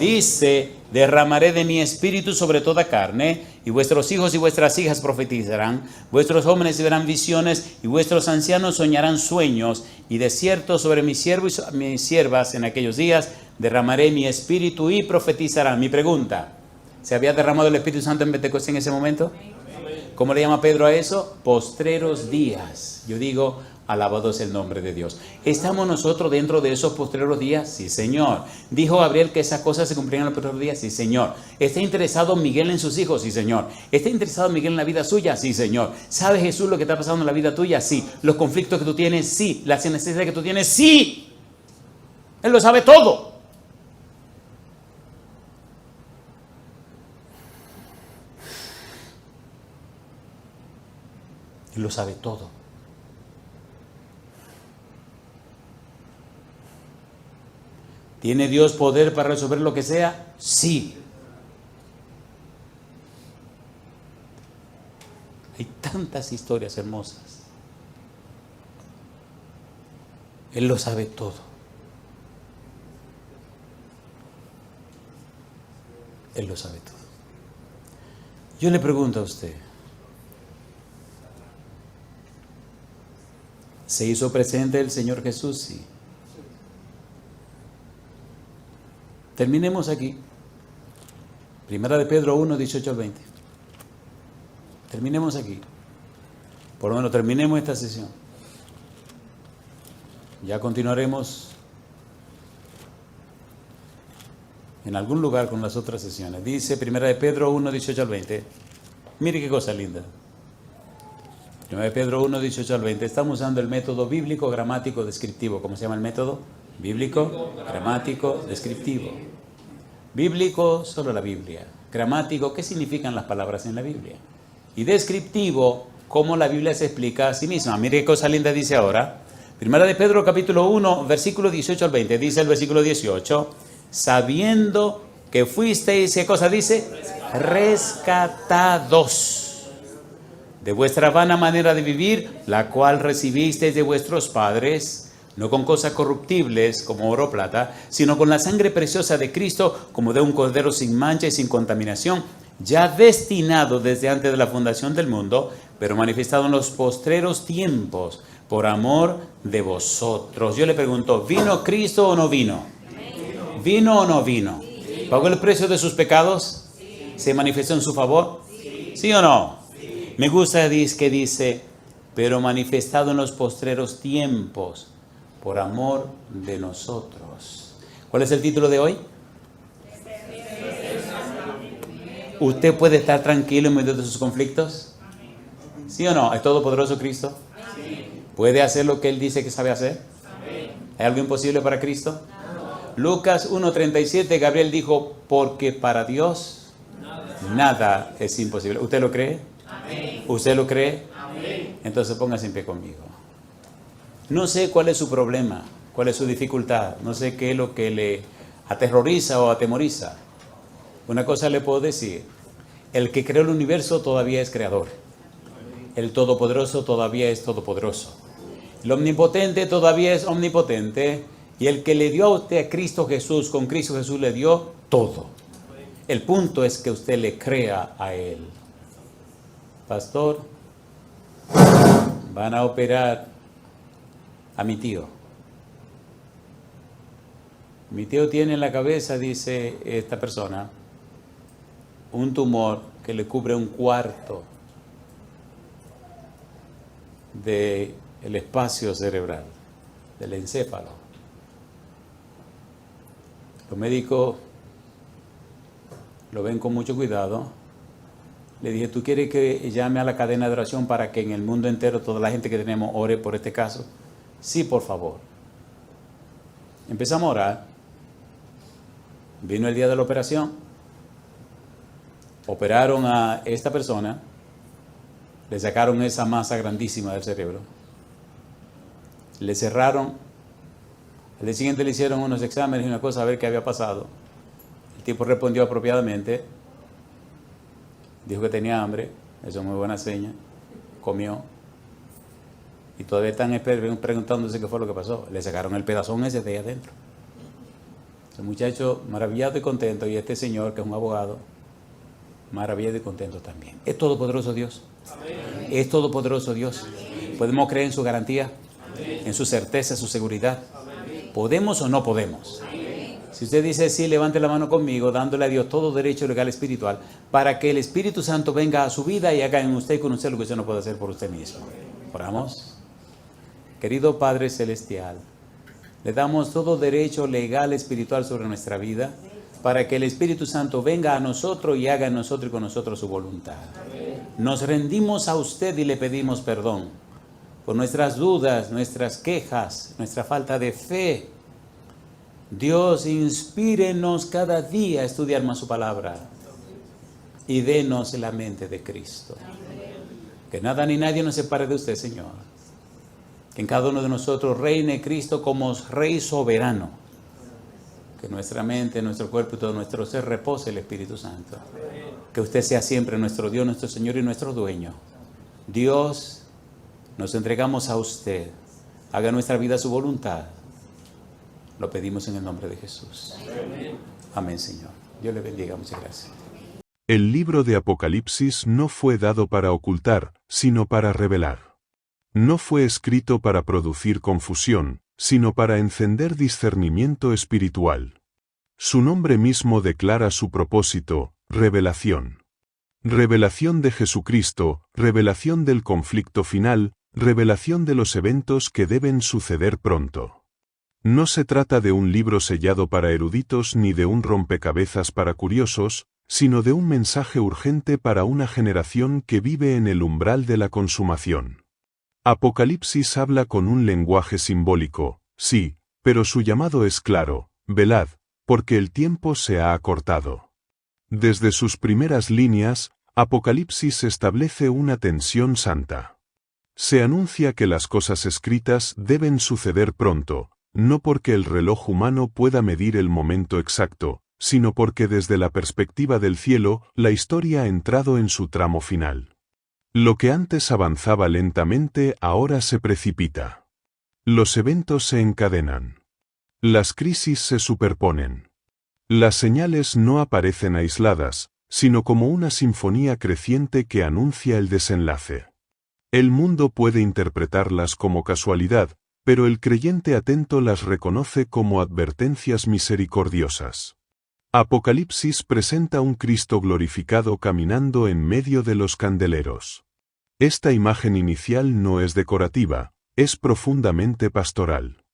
dice, derramaré de mi espíritu sobre toda carne, y vuestros hijos y vuestras hijas profetizarán, vuestros jóvenes verán visiones, y vuestros ancianos soñarán sueños, y de cierto sobre mis siervos y mis siervas en aquellos días derramaré mi espíritu y profetizarán. Mi pregunta: ¿se había derramado el Espíritu Santo en Pentecostés en ese momento? ¿Cómo le llama Pedro a eso? Postreros días. Yo digo, alabado es el nombre de Dios. ¿Estamos nosotros dentro de esos postreros días? Sí, Señor. ¿Dijo Gabriel que esas cosas se cumplían en los postreros días? Sí, Señor. ¿Está interesado Miguel en sus hijos? Sí, Señor. ¿Está interesado Miguel en la vida suya? Sí, Señor. ¿Sabe Jesús lo que está pasando en la vida tuya? Sí. ¿Los conflictos que tú tienes? Sí. ¿Las necesidades que tú tienes? Sí. Él lo sabe todo. Él lo sabe todo. ¿Tiene Dios poder para resolver lo que sea? Sí. Hay tantas historias hermosas. Él lo sabe todo. Él lo sabe todo. Yo le pregunto a usted, ¿se hizo presente el Señor Jesús? Sí. Terminemos aquí. Primera de Pedro 1, 18 al 20. Terminemos aquí. Por lo menos terminemos esta sesión. Ya continuaremos en algún lugar con las otras sesiones. Dice Primera de Pedro 1, 18 al 20. Mire qué cosa linda. 1 Pedro 1, 18 al 20. Estamos usando el método bíblico, gramático, descriptivo. ¿Cómo se llama el método? Bíblico, gramático, descriptivo. Bíblico, solo la Biblia. Gramático, ¿qué significan las palabras en la Biblia? Y descriptivo, cómo la Biblia se explica a sí misma. Mire qué cosa linda dice ahora. 1 Pedro capítulo 1, versículo 18 al 20. Dice el versículo 18: sabiendo que fuisteis, ¿qué cosa dice? Rescatados de vuestra vana manera de vivir, la cual recibisteis de vuestros padres, no con cosas corruptibles como oro o plata, sino con la sangre preciosa de Cristo, como de un cordero sin mancha y sin contaminación, ya destinado desde antes de la fundación del mundo, pero manifestado en los postreros tiempos, por amor de vosotros. Yo le pregunto, ¿vino Cristo o no vino? ¿Vino o no vino? ¿Pagó el precio de sus pecados? ¿Se manifestó en su favor? ¿Sí o no? Me gusta que dice, pero manifestado en los postreros tiempos, por amor de nosotros. ¿Cuál es el título de hoy? ¿Usted puede estar tranquilo en medio de sus conflictos? ¿Sí o no? ¿Es todopoderoso Cristo? ¿Puede hacer lo que Él dice que sabe hacer? ¿Hay algo imposible para Cristo? Lucas 1:37, Gabriel dijo, porque para Dios nada es imposible. ¿Usted lo cree? ¿Usted lo cree? Entonces póngase en pie conmigo. No sé cuál es su problema, cuál es su dificultad, no sé qué es lo que le aterroriza o atemoriza. Una cosa le puedo decir, el que creó el universo todavía es creador. El todopoderoso todavía es todopoderoso. El omnipotente todavía es omnipotente. Y el que le dio a usted a Cristo Jesús, con Cristo Jesús le dio todo. El punto es que usted le crea a Él. Pastor, van a operar a mi tío. Mi tío tiene en la cabeza, dice esta persona, un tumor que le cubre un cuarto del espacio cerebral, del encéfalo. Los médicos lo ven con mucho cuidado. Le dije, ¿tú quieres que llame a la cadena de oración para que en el mundo entero toda la gente que tenemos ore por este caso? Sí, por favor. Empezamos a orar. Vino el día de la operación. Operaron a esta persona. Le sacaron esa masa grandísima del cerebro. Le cerraron. Al día siguiente le hicieron unos exámenes y una cosa a ver qué había pasado. El tipo respondió apropiadamente. Dijo que tenía hambre. Eso es muy buena seña. Comió. Y todavía están preguntándose qué fue lo que pasó. Le sacaron el pedazón ese de ahí adentro. El muchacho maravillado y contento. Y este señor, que es un abogado, maravillado y contento también. ¿Es todopoderoso Dios? Amén. ¿Es todopoderoso Dios? Amén. ¿Podemos creer en su garantía? Amén. ¿En su certeza, su seguridad? Amén. ¿Podemos o no podemos? Amén. Si usted dice sí, levante la mano conmigo, dándole a Dios todo derecho legal espiritual, para que el Espíritu Santo venga a su vida y haga en usted y con usted lo que usted no puede hacer por usted mismo. Oramos. Querido Padre Celestial, le damos todo derecho legal espiritual sobre nuestra vida, para que el Espíritu Santo venga a nosotros y haga en nosotros y con nosotros su voluntad. Nos rendimos a usted y le pedimos perdón por nuestras dudas, nuestras quejas, nuestra falta de fe. Dios, inspírenos cada día a estudiar más su palabra y denos la mente de Cristo. Que nada ni nadie nos separe de usted, Señor. Que en cada uno de nosotros reine Cristo como Rey soberano. Que nuestra mente, nuestro cuerpo y todo nuestro ser repose el Espíritu Santo. Que usted sea siempre nuestro Dios, nuestro Señor y nuestro dueño. Dios, nos entregamos a usted. Haga nuestra vida su voluntad. Lo pedimos en el nombre de Jesús. Amén, Señor. Dios le bendiga. Muchas gracias. El libro de Apocalipsis no fue dado para ocultar, sino para revelar. No fue escrito para producir confusión, sino para encender discernimiento espiritual. Su nombre mismo declara su propósito, revelación. Revelación de Jesucristo, revelación del conflicto final, revelación de los eventos que deben suceder pronto. No se trata de un libro sellado para eruditos ni de un rompecabezas para curiosos, sino de un mensaje urgente para una generación que vive en el umbral de la consumación. Apocalipsis habla con un lenguaje simbólico, sí, pero su llamado es claro: velad, porque el tiempo se ha acortado. Desde sus primeras líneas, Apocalipsis establece una tensión santa. Se anuncia que las cosas escritas deben suceder pronto. no porque el reloj humano pueda medir el momento exacto, sino porque desde la perspectiva del cielo, la historia ha entrado en su tramo final. Lo que antes avanzaba lentamente ahora se precipita. Los eventos se encadenan. Las crisis se superponen. Las señales no aparecen aisladas, sino como una sinfonía creciente que anuncia el desenlace. El mundo puede interpretarlas como casualidad, pero el creyente atento las reconoce como advertencias misericordiosas. Apocalipsis presenta un Cristo glorificado caminando en medio de los candeleros. Esta imagen inicial no es decorativa, es profundamente pastoral.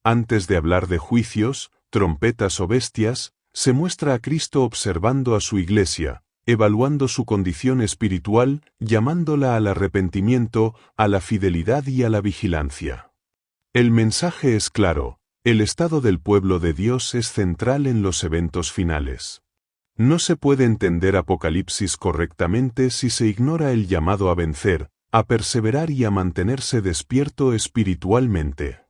Antes de hablar de juicios, trompetas o bestias, se muestra a Cristo observando a su iglesia, evaluando su condición espiritual, llamándola al arrepentimiento, a la fidelidad y a la vigilancia. El mensaje es claro, el estado del pueblo de Dios es central en los eventos finales. No se puede entender Apocalipsis correctamente si se ignora el llamado a vencer, a perseverar y a mantenerse despierto espiritualmente.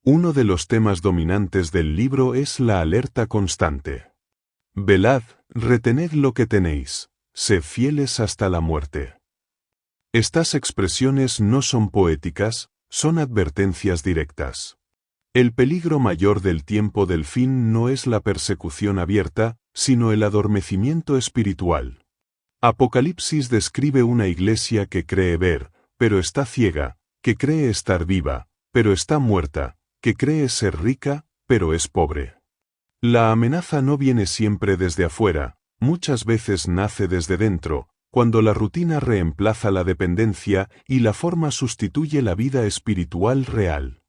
Uno de los temas dominantes del libro es la alerta constante. Velad, retened lo que tenéis, sed fieles hasta la muerte. Estas expresiones no son poéticas, son advertencias directas. El peligro mayor del tiempo del fin no es la persecución abierta, sino el adormecimiento espiritual. Apocalipsis describe una iglesia que cree ver, pero está ciega, que cree estar viva, pero está muerta, que cree ser rica, pero es pobre. La amenaza no viene siempre desde afuera, muchas veces nace desde dentro, cuando la rutina reemplaza la dependencia y la forma sustituye la vida espiritual real.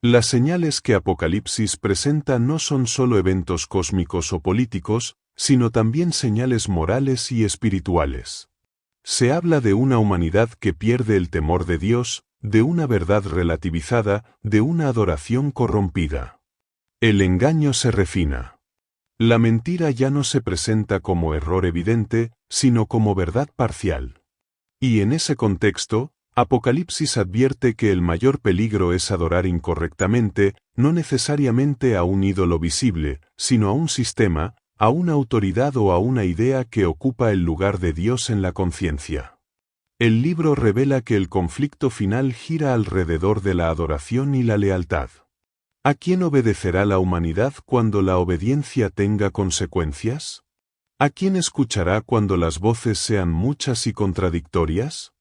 Las señales que Apocalipsis presenta no son solo eventos cósmicos o políticos, sino también señales morales y espirituales. Se habla de una humanidad que pierde el temor de Dios, de una verdad relativizada, de una adoración corrompida. El engaño se refina. La mentira ya no se presenta como error evidente, sino como verdad parcial. Y en ese contexto, Apocalipsis advierte que el mayor peligro es adorar incorrectamente, no necesariamente a un ídolo visible, sino a un sistema, a una autoridad o a una idea que ocupa el lugar de Dios en la conciencia. El libro revela que el conflicto final gira alrededor de la adoración y la lealtad. ¿A quién obedecerá la humanidad cuando la obediencia tenga consecuencias? ¿A quién escuchará cuando las voces sean muchas y contradictorias?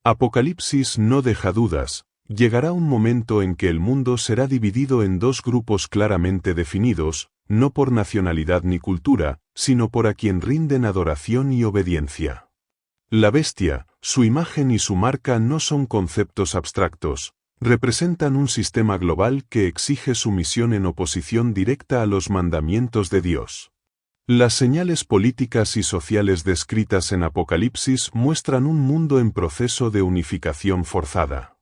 Apocalipsis no deja dudas, llegará un momento en que el mundo será dividido en dos grupos claramente definidos, no por nacionalidad ni cultura, sino por a quien rinden adoración y obediencia. La bestia, su imagen y su marca no son conceptos abstractos, representan un sistema global que exige sumisión en oposición directa a los mandamientos de Dios. Las señales políticas y sociales descritas en Apocalipsis muestran un mundo en proceso de unificación forzada.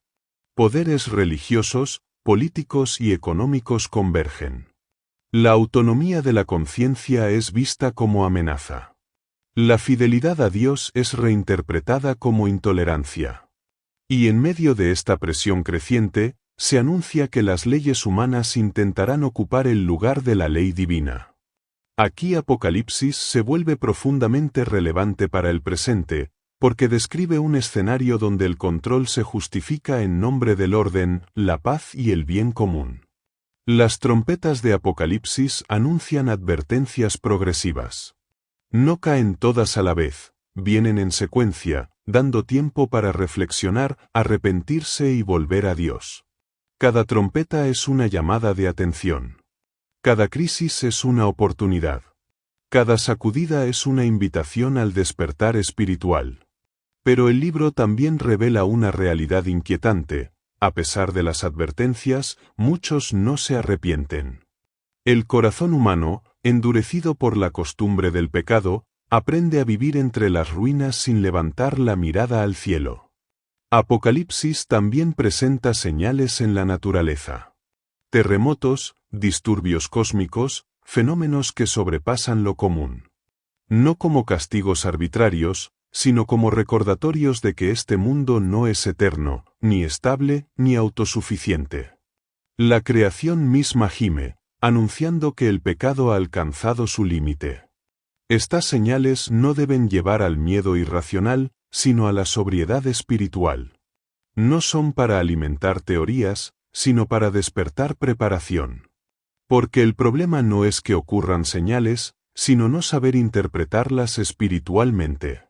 Poderes religiosos, políticos y económicos convergen. La autonomía de la conciencia es vista como amenaza. La fidelidad a Dios es reinterpretada como intolerancia. Y en medio de esta presión creciente, se anuncia que las leyes humanas intentarán ocupar el lugar de la ley divina. Aquí Apocalipsis se vuelve profundamente relevante para el presente, porque describe un escenario donde el control se justifica en nombre del orden, la paz y el bien común. Las trompetas de Apocalipsis anuncian advertencias progresivas. No caen todas a la vez, vienen en secuencia, dando tiempo para reflexionar, arrepentirse y volver a Dios. Cada trompeta es una llamada de atención. Cada crisis es una oportunidad. Cada sacudida es una invitación al despertar espiritual. Pero el libro también revela una realidad inquietante. A pesar de las advertencias, muchos no se arrepienten. El corazón humano, endurecido por la costumbre del pecado, aprende a vivir entre las ruinas sin levantar la mirada al cielo. Apocalipsis también presenta señales en la naturaleza. Terremotos, disturbios cósmicos, fenómenos que sobrepasan lo común. No como castigos arbitrarios, sino como recordatorios de que este mundo no es eterno, ni estable, ni autosuficiente. La creación misma gime, anunciando que el pecado ha alcanzado su límite. Estas señales no deben llevar al miedo irracional, sino a la sobriedad espiritual. No son para alimentar teorías, sino para despertar preparación. Porque el problema no es que ocurran señales, sino no saber interpretarlas espiritualmente.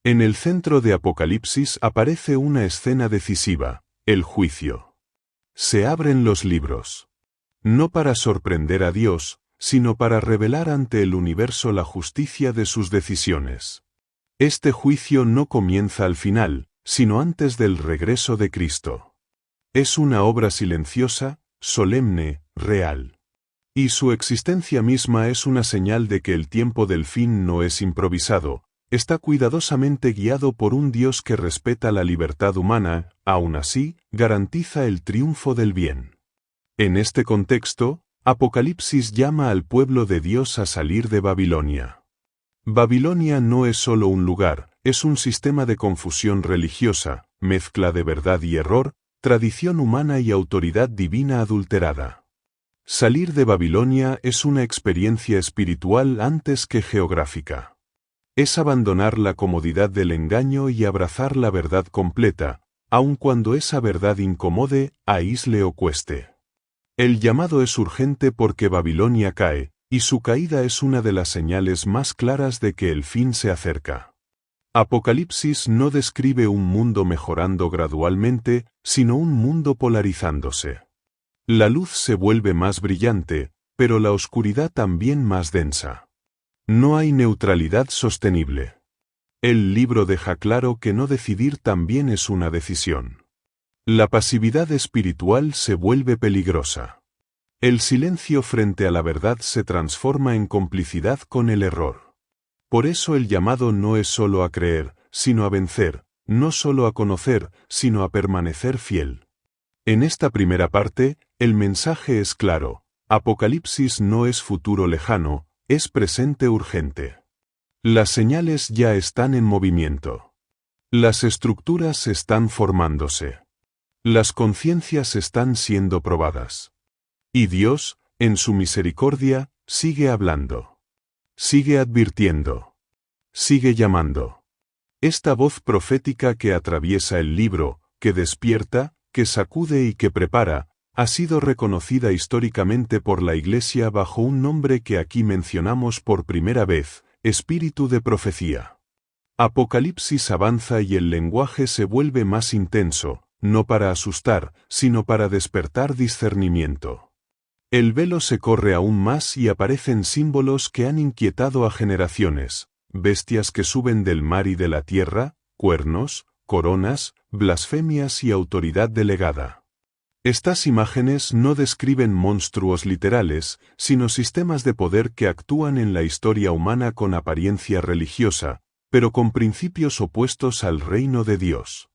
En el centro de Apocalipsis aparece una escena decisiva, el juicio. Se abren los libros. No para sorprender a Dios, sino para revelar ante el universo la justicia de sus decisiones. Este juicio no comienza al final, sino antes del regreso de Cristo. Es una obra silenciosa, solemne, real. Y su existencia misma es una señal de que el tiempo del fin no es improvisado, está cuidadosamente guiado por un Dios que respeta la libertad humana, aún así, garantiza el triunfo del bien. En este contexto, Apocalipsis llama al pueblo de Dios a salir de Babilonia. Babilonia no es solo un lugar, es un sistema de confusión religiosa, mezcla de verdad y error, tradición humana y autoridad divina adulterada. Salir de Babilonia es una experiencia espiritual antes que geográfica. Es abandonar la comodidad del engaño y abrazar la verdad completa, aun cuando esa verdad incomode, aísle o cueste. El llamado es urgente porque Babilonia cae, y su caída es una de las señales más claras de que el fin se acerca. Apocalipsis no describe un mundo mejorando gradualmente, sino un mundo polarizándose. La luz se vuelve más brillante, pero la oscuridad también más densa. No hay neutralidad sostenible. El libro deja claro que no decidir también es una decisión. La pasividad espiritual se vuelve peligrosa. El silencio frente a la verdad se transforma en complicidad con el error. Por eso el llamado no es solo a creer, sino a vencer, no solo a conocer, sino a permanecer fiel. En esta primera parte, el mensaje es claro: Apocalipsis no es futuro lejano, es presente urgente. Las señales ya están en movimiento. Las estructuras están formándose. Las conciencias están siendo probadas. Y Dios, en su misericordia, sigue hablando. Sigue advirtiendo. Sigue llamando. Esta voz profética que atraviesa el libro, que despierta, que sacude y que prepara, ha sido reconocida históricamente por la Iglesia bajo un nombre que aquí mencionamos por primera vez: espíritu de profecía. Apocalipsis avanza y el lenguaje se vuelve más intenso, no para asustar, sino para despertar discernimiento. El velo se corre aún más y aparecen símbolos que han inquietado a generaciones: bestias que suben del mar y de la tierra, cuernos, coronas, blasfemias y autoridad delegada. Estas imágenes no describen monstruos literales, sino sistemas de poder que actúan en la historia humana con apariencia religiosa, pero con principios opuestos al reino de Dios.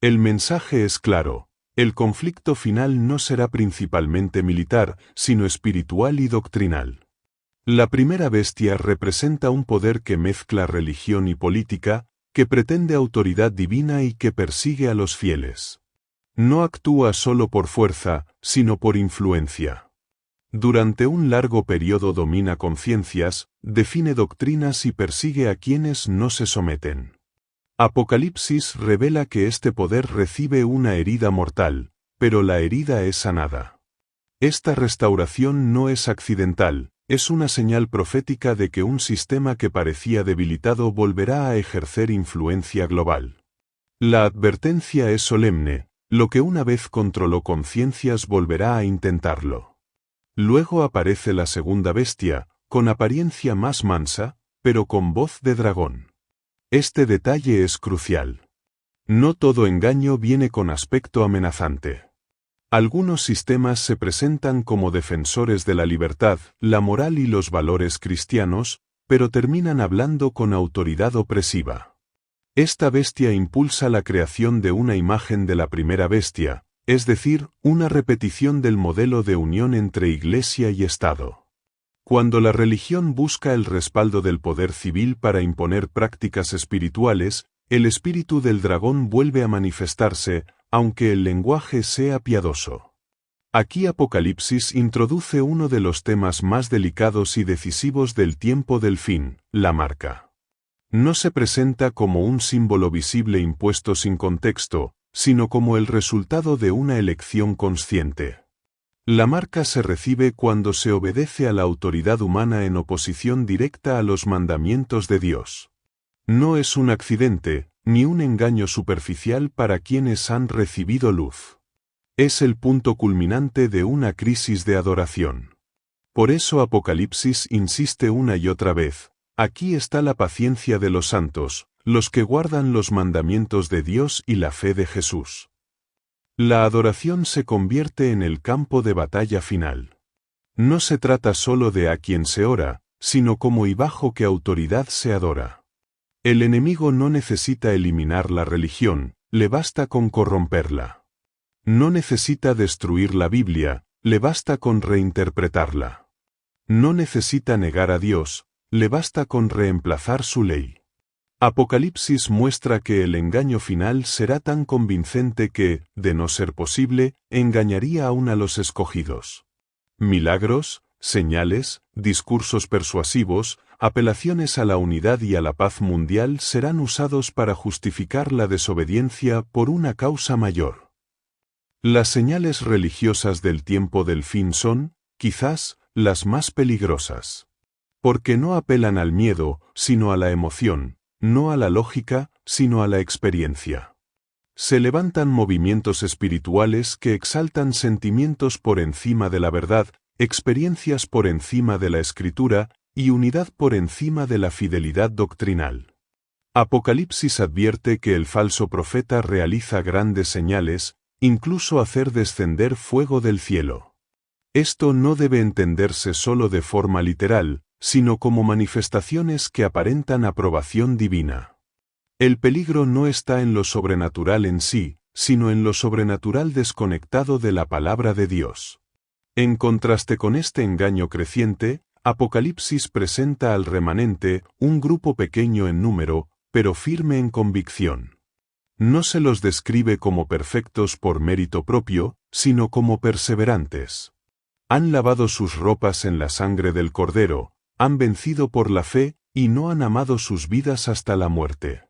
El mensaje es claro: el conflicto final no será principalmente militar, sino espiritual y doctrinal. La primera bestia representa un poder que mezcla religión y política, que pretende autoridad divina y que persigue a los fieles. No actúa solo por fuerza, sino por influencia. Durante un largo periodo domina conciencias, define doctrinas y persigue a quienes no se someten. Apocalipsis revela que este poder recibe una herida mortal, pero la herida es sanada. Esta restauración no es accidental, es una señal profética de que un sistema que parecía debilitado volverá a ejercer influencia global. La advertencia es solemne: lo que una vez controló conciencias volverá a intentarlo. Luego aparece la segunda bestia, con apariencia más mansa, pero con voz de dragón. Este detalle es crucial. No todo engaño viene con aspecto amenazante. Algunos sistemas se presentan como defensores de la libertad, la moral y los valores cristianos, pero terminan hablando con autoridad opresiva. Esta bestia impulsa la creación de una imagen de la primera bestia, es decir, una repetición del modelo de unión entre Iglesia y Estado. Cuando la religión busca el respaldo del poder civil para imponer prácticas espirituales, el espíritu del dragón vuelve a manifestarse, aunque el lenguaje sea piadoso. Aquí Apocalipsis introduce uno de los temas más delicados y decisivos del tiempo del fin, la marca. No se presenta como un símbolo visible impuesto sin contexto, sino como el resultado de una elección consciente. La marca se recibe cuando se obedece a la autoridad humana en oposición directa a los mandamientos de Dios. No es un accidente, ni un engaño superficial para quienes han recibido luz. Es el punto culminante de una crisis de adoración. Por eso Apocalipsis insiste una y otra vez: aquí está la paciencia de los santos, los que guardan los mandamientos de Dios y la fe de Jesús. La adoración se convierte en el campo de batalla final. No se trata solo de a quien se ora, sino cómo y bajo qué autoridad se adora. El enemigo no necesita eliminar la religión, le basta con corromperla. No necesita destruir la Biblia, le basta con reinterpretarla. No necesita negar a Dios, le basta con reemplazar su ley. Apocalipsis muestra que el engaño final será tan convincente que, de no ser posible, engañaría aún a los escogidos. Milagros, señales, discursos persuasivos, apelaciones a la unidad y a la paz mundial serán usados para justificar la desobediencia por una causa mayor. Las señales religiosas del tiempo del fin son, quizás, las más peligrosas. Porque no apelan al miedo, sino a la emoción, no a la lógica, sino a la experiencia. Se levantan movimientos espirituales que exaltan sentimientos por encima de la verdad, experiencias por encima de la escritura, y unidad por encima de la fidelidad doctrinal. Apocalipsis advierte que el falso profeta realiza grandes señales, incluso hacer descender fuego del cielo. Esto no debe entenderse solo de forma literal, sino como manifestaciones que aparentan aprobación divina. El peligro no está en lo sobrenatural en sí, sino en lo sobrenatural desconectado de la palabra de Dios. En contraste con este engaño creciente, Apocalipsis presenta al remanente, un grupo pequeño en número, pero firme en convicción. No se los describe como perfectos por mérito propio, sino como perseverantes. Han lavado sus ropas en la sangre del Cordero, han vencido por la fe, y no han amado sus vidas hasta la muerte.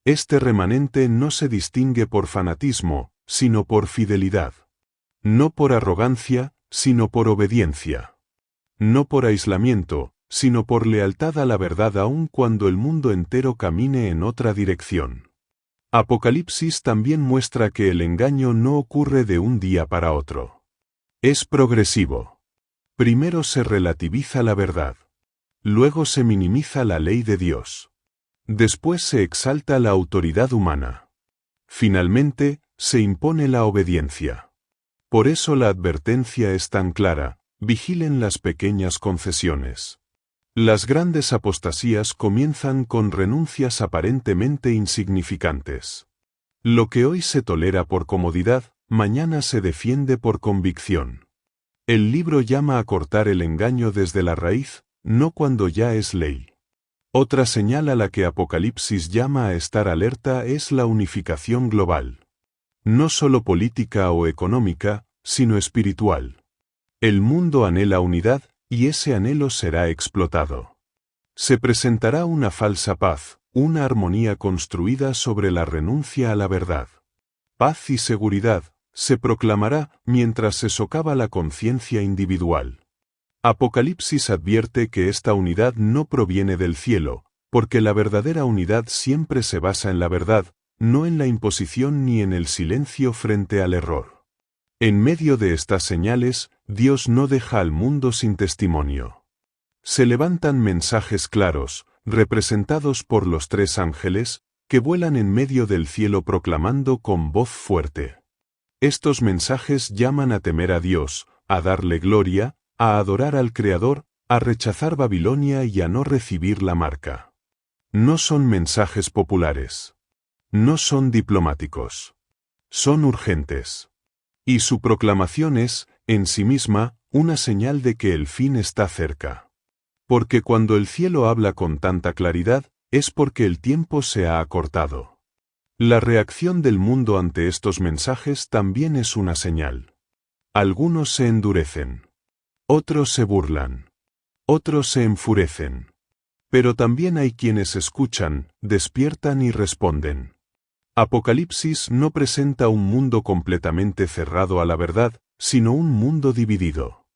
Este remanente no se distingue por fanatismo, sino por fidelidad. No por arrogancia, sino por obediencia. No por aislamiento, sino por lealtad a la verdad aun cuando el mundo entero camine en otra dirección. Apocalipsis también muestra que el engaño no ocurre de un día para otro. Es progresivo. Primero se relativiza la verdad. Luego se minimiza la ley de Dios. Después se exalta la autoridad humana. Finalmente, se impone la obediencia. Por eso la advertencia es tan clara: vigilen las pequeñas concesiones. Las grandes apostasías comienzan con renuncias aparentemente insignificantes. Lo que hoy se tolera por comodidad, mañana se defiende por convicción. El libro llama a cortar el engaño desde la raíz, no cuando ya es ley. Otra señal a la que Apocalipsis llama a estar alerta es la unificación global. No solo política o económica, sino espiritual. El mundo anhela unidad, y ese anhelo será explotado. Se presentará una falsa paz, una armonía construida sobre la renuncia a la verdad. Paz y seguridad, se proclamará mientras se socava la conciencia individual. Apocalipsis advierte que esta unidad no proviene del cielo, porque la verdadera unidad siempre se basa en la verdad, no en la imposición ni en el silencio frente al error. En medio de estas señales, Dios no deja al mundo sin testimonio. Se levantan mensajes claros, representados por los 3 ángeles, que vuelan en medio del cielo proclamando con voz fuerte. Estos mensajes llaman a temer a Dios, a darle gloria, a adorar al Creador, a rechazar Babilonia y a no recibir la marca. No son mensajes populares. No son diplomáticos. Son urgentes. Y su proclamación es, en sí misma, una señal de que el fin está cerca. Porque cuando el cielo habla con tanta claridad, es porque el tiempo se ha acortado. La reacción del mundo ante estos mensajes también es una señal. Algunos se endurecen. Otros se burlan. Otros se enfurecen. Pero también hay quienes escuchan, despiertan y responden. Apocalipsis no presenta un mundo completamente cerrado a la verdad, sino un mundo dividido.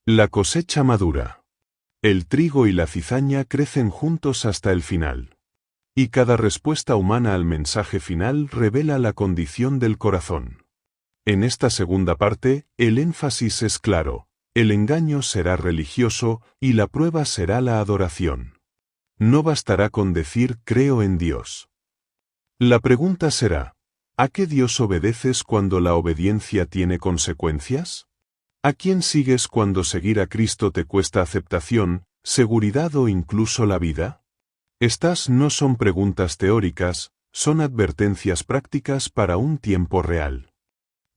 La cosecha madura. El trigo y la cizaña crecen juntos hasta el final. Y cada respuesta humana al mensaje final revela la condición del corazón. En esta segunda parte, el énfasis es claro: el engaño será religioso y la prueba será la adoración. No bastará con decir creo en Dios. La pregunta será: ¿a qué Dios obedeces cuando la obediencia tiene consecuencias? ¿A quién sigues cuando seguir a Cristo te cuesta aceptación, seguridad o incluso la vida? Estas no son preguntas teóricas, son advertencias prácticas para un tiempo real.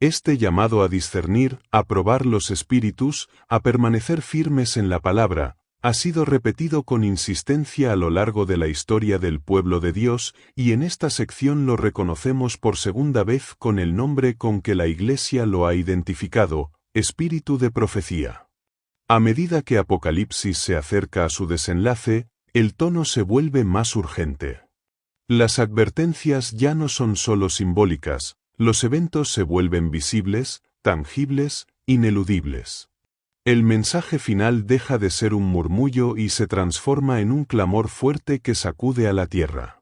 Este llamado a discernir, a probar los espíritus, a permanecer firmes en la palabra, ha sido repetido con insistencia a lo largo de la historia del pueblo de Dios, y en esta sección lo reconocemos por segunda vez con el nombre con que la Iglesia lo ha identificado: espíritu de profecía. A medida que Apocalipsis se acerca a su desenlace, el tono se vuelve más urgente. Las advertencias ya no son solo simbólicas, los eventos se vuelven visibles, tangibles, ineludibles. El mensaje final deja de ser un murmullo y se transforma en un clamor fuerte que sacude a la tierra.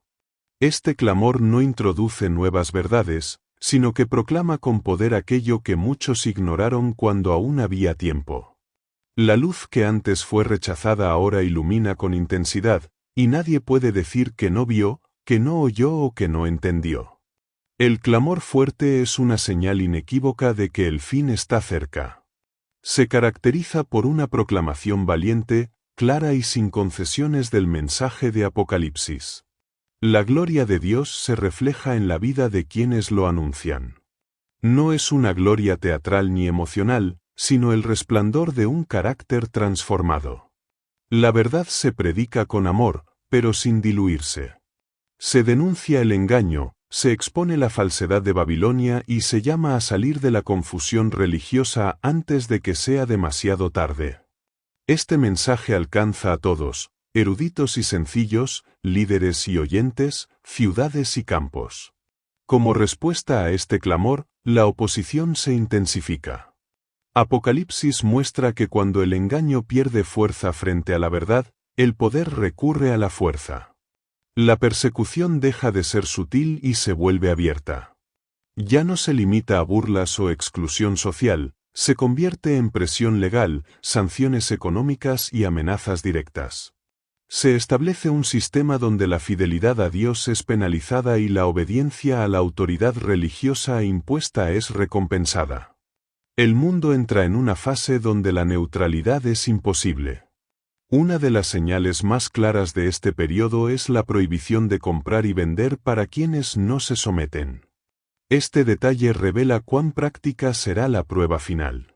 Este clamor no introduce nuevas verdades, sino que proclama con poder aquello que muchos ignoraron cuando aún había tiempo. La luz que antes fue rechazada ahora ilumina con intensidad, y nadie puede decir que no vio, que no oyó o que no entendió. El clamor fuerte es una señal inequívoca de que el fin está cerca. Se caracteriza por una proclamación valiente, clara y sin concesiones del mensaje de Apocalipsis. La gloria de Dios se refleja en la vida de quienes lo anuncian. No es una gloria teatral ni emocional, sino el resplandor de un carácter transformado. La verdad se predica con amor, pero sin diluirse. Se denuncia el engaño, se expone la falsedad de Babilonia y se llama a salir de la confusión religiosa antes de que sea demasiado tarde. Este mensaje alcanza a todos: eruditos y sencillos, líderes y oyentes, ciudades y campos. Como respuesta a este clamor, la oposición se intensifica. Apocalipsis muestra que cuando el engaño pierde fuerza frente a la verdad, el poder recurre a la fuerza. La persecución deja de ser sutil y se vuelve abierta. Ya no se limita a burlas o exclusión social, se convierte en presión legal, sanciones económicas y amenazas directas. Se establece un sistema donde la fidelidad a Dios es penalizada y la obediencia a la autoridad religiosa impuesta es recompensada. El mundo entra en una fase donde la neutralidad es imposible. Una de las señales más claras de este periodo es la prohibición de comprar y vender para quienes no se someten. Este detalle revela cuán práctica será la prueba final.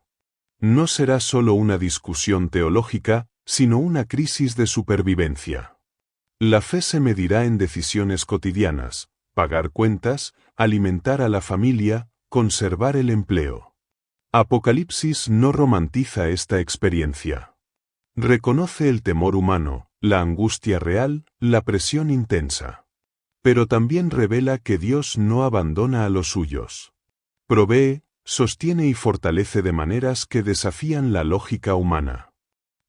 No será solo una discusión teológica, sino una crisis de supervivencia. La fe se medirá en decisiones cotidianas: pagar cuentas, alimentar a la familia, conservar el empleo. Apocalipsis no romantiza esta experiencia. Reconoce el temor humano, la angustia real, la presión intensa. Pero también revela que Dios no abandona a los suyos. Provee, sostiene y fortalece de maneras que desafían la lógica humana.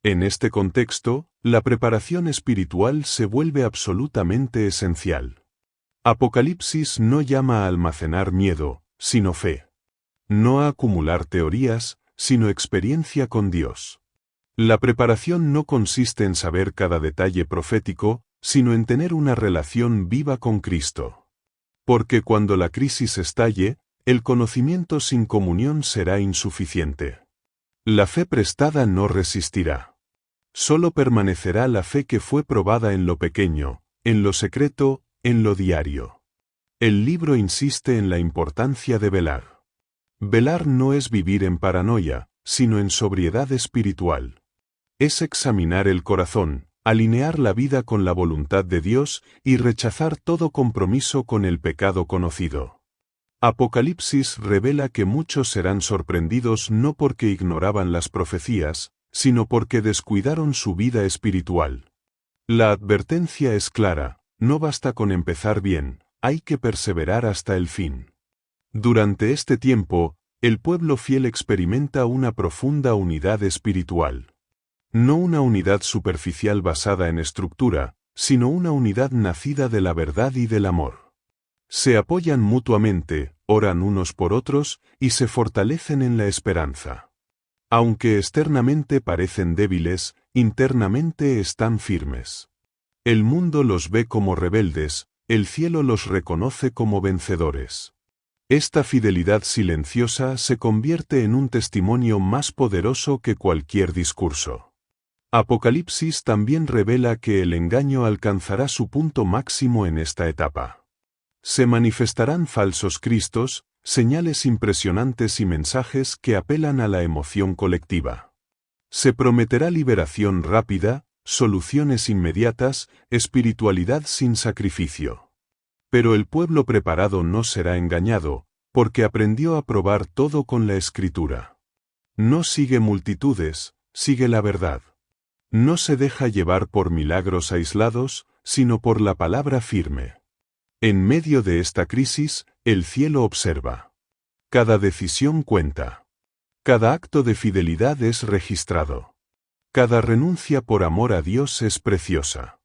En este contexto, la preparación espiritual se vuelve absolutamente esencial. Apocalipsis no llama a almacenar miedo, sino fe. No a acumular teorías, sino experiencia con Dios. La preparación no consiste en saber cada detalle profético, sino en tener una relación viva con Cristo. Porque cuando la crisis estalle, el conocimiento sin comunión será insuficiente. La fe prestada no resistirá. Solo permanecerá la fe que fue probada en lo pequeño, en lo secreto, en lo diario. El libro insiste en la importancia de velar. Velar no es vivir en paranoia, sino en sobriedad espiritual. Es examinar el corazón, alinear la vida con la voluntad de Dios y rechazar todo compromiso con el pecado conocido. Apocalipsis revela que muchos serán sorprendidos no porque ignoraban las profecías, sino porque descuidaron su vida espiritual. La advertencia es clara: no basta con empezar bien, hay que perseverar hasta el fin. Durante este tiempo, el pueblo fiel experimenta una profunda unidad espiritual. No una unidad superficial basada en estructura, sino una unidad nacida de la verdad y del amor. Se apoyan mutuamente, oran unos por otros, y se fortalecen en la esperanza. Aunque externamente parecen débiles, internamente están firmes. El mundo los ve como rebeldes, el cielo los reconoce como vencedores. Esta fidelidad silenciosa se convierte en un testimonio más poderoso que cualquier discurso. Apocalipsis también revela que el engaño alcanzará su punto máximo en esta etapa. Se manifestarán falsos cristos, señales impresionantes y mensajes que apelan a la emoción colectiva. Se prometerá liberación rápida, soluciones inmediatas, espiritualidad sin sacrificio. Pero el pueblo preparado no será engañado, porque aprendió a probar todo con la Escritura. No sigue multitudes, sigue la verdad. No se deja llevar por milagros aislados, sino por la palabra firme. En medio de esta crisis, el cielo observa. Cada decisión cuenta. Cada acto de fidelidad es registrado. Cada renuncia por amor a Dios es preciosa.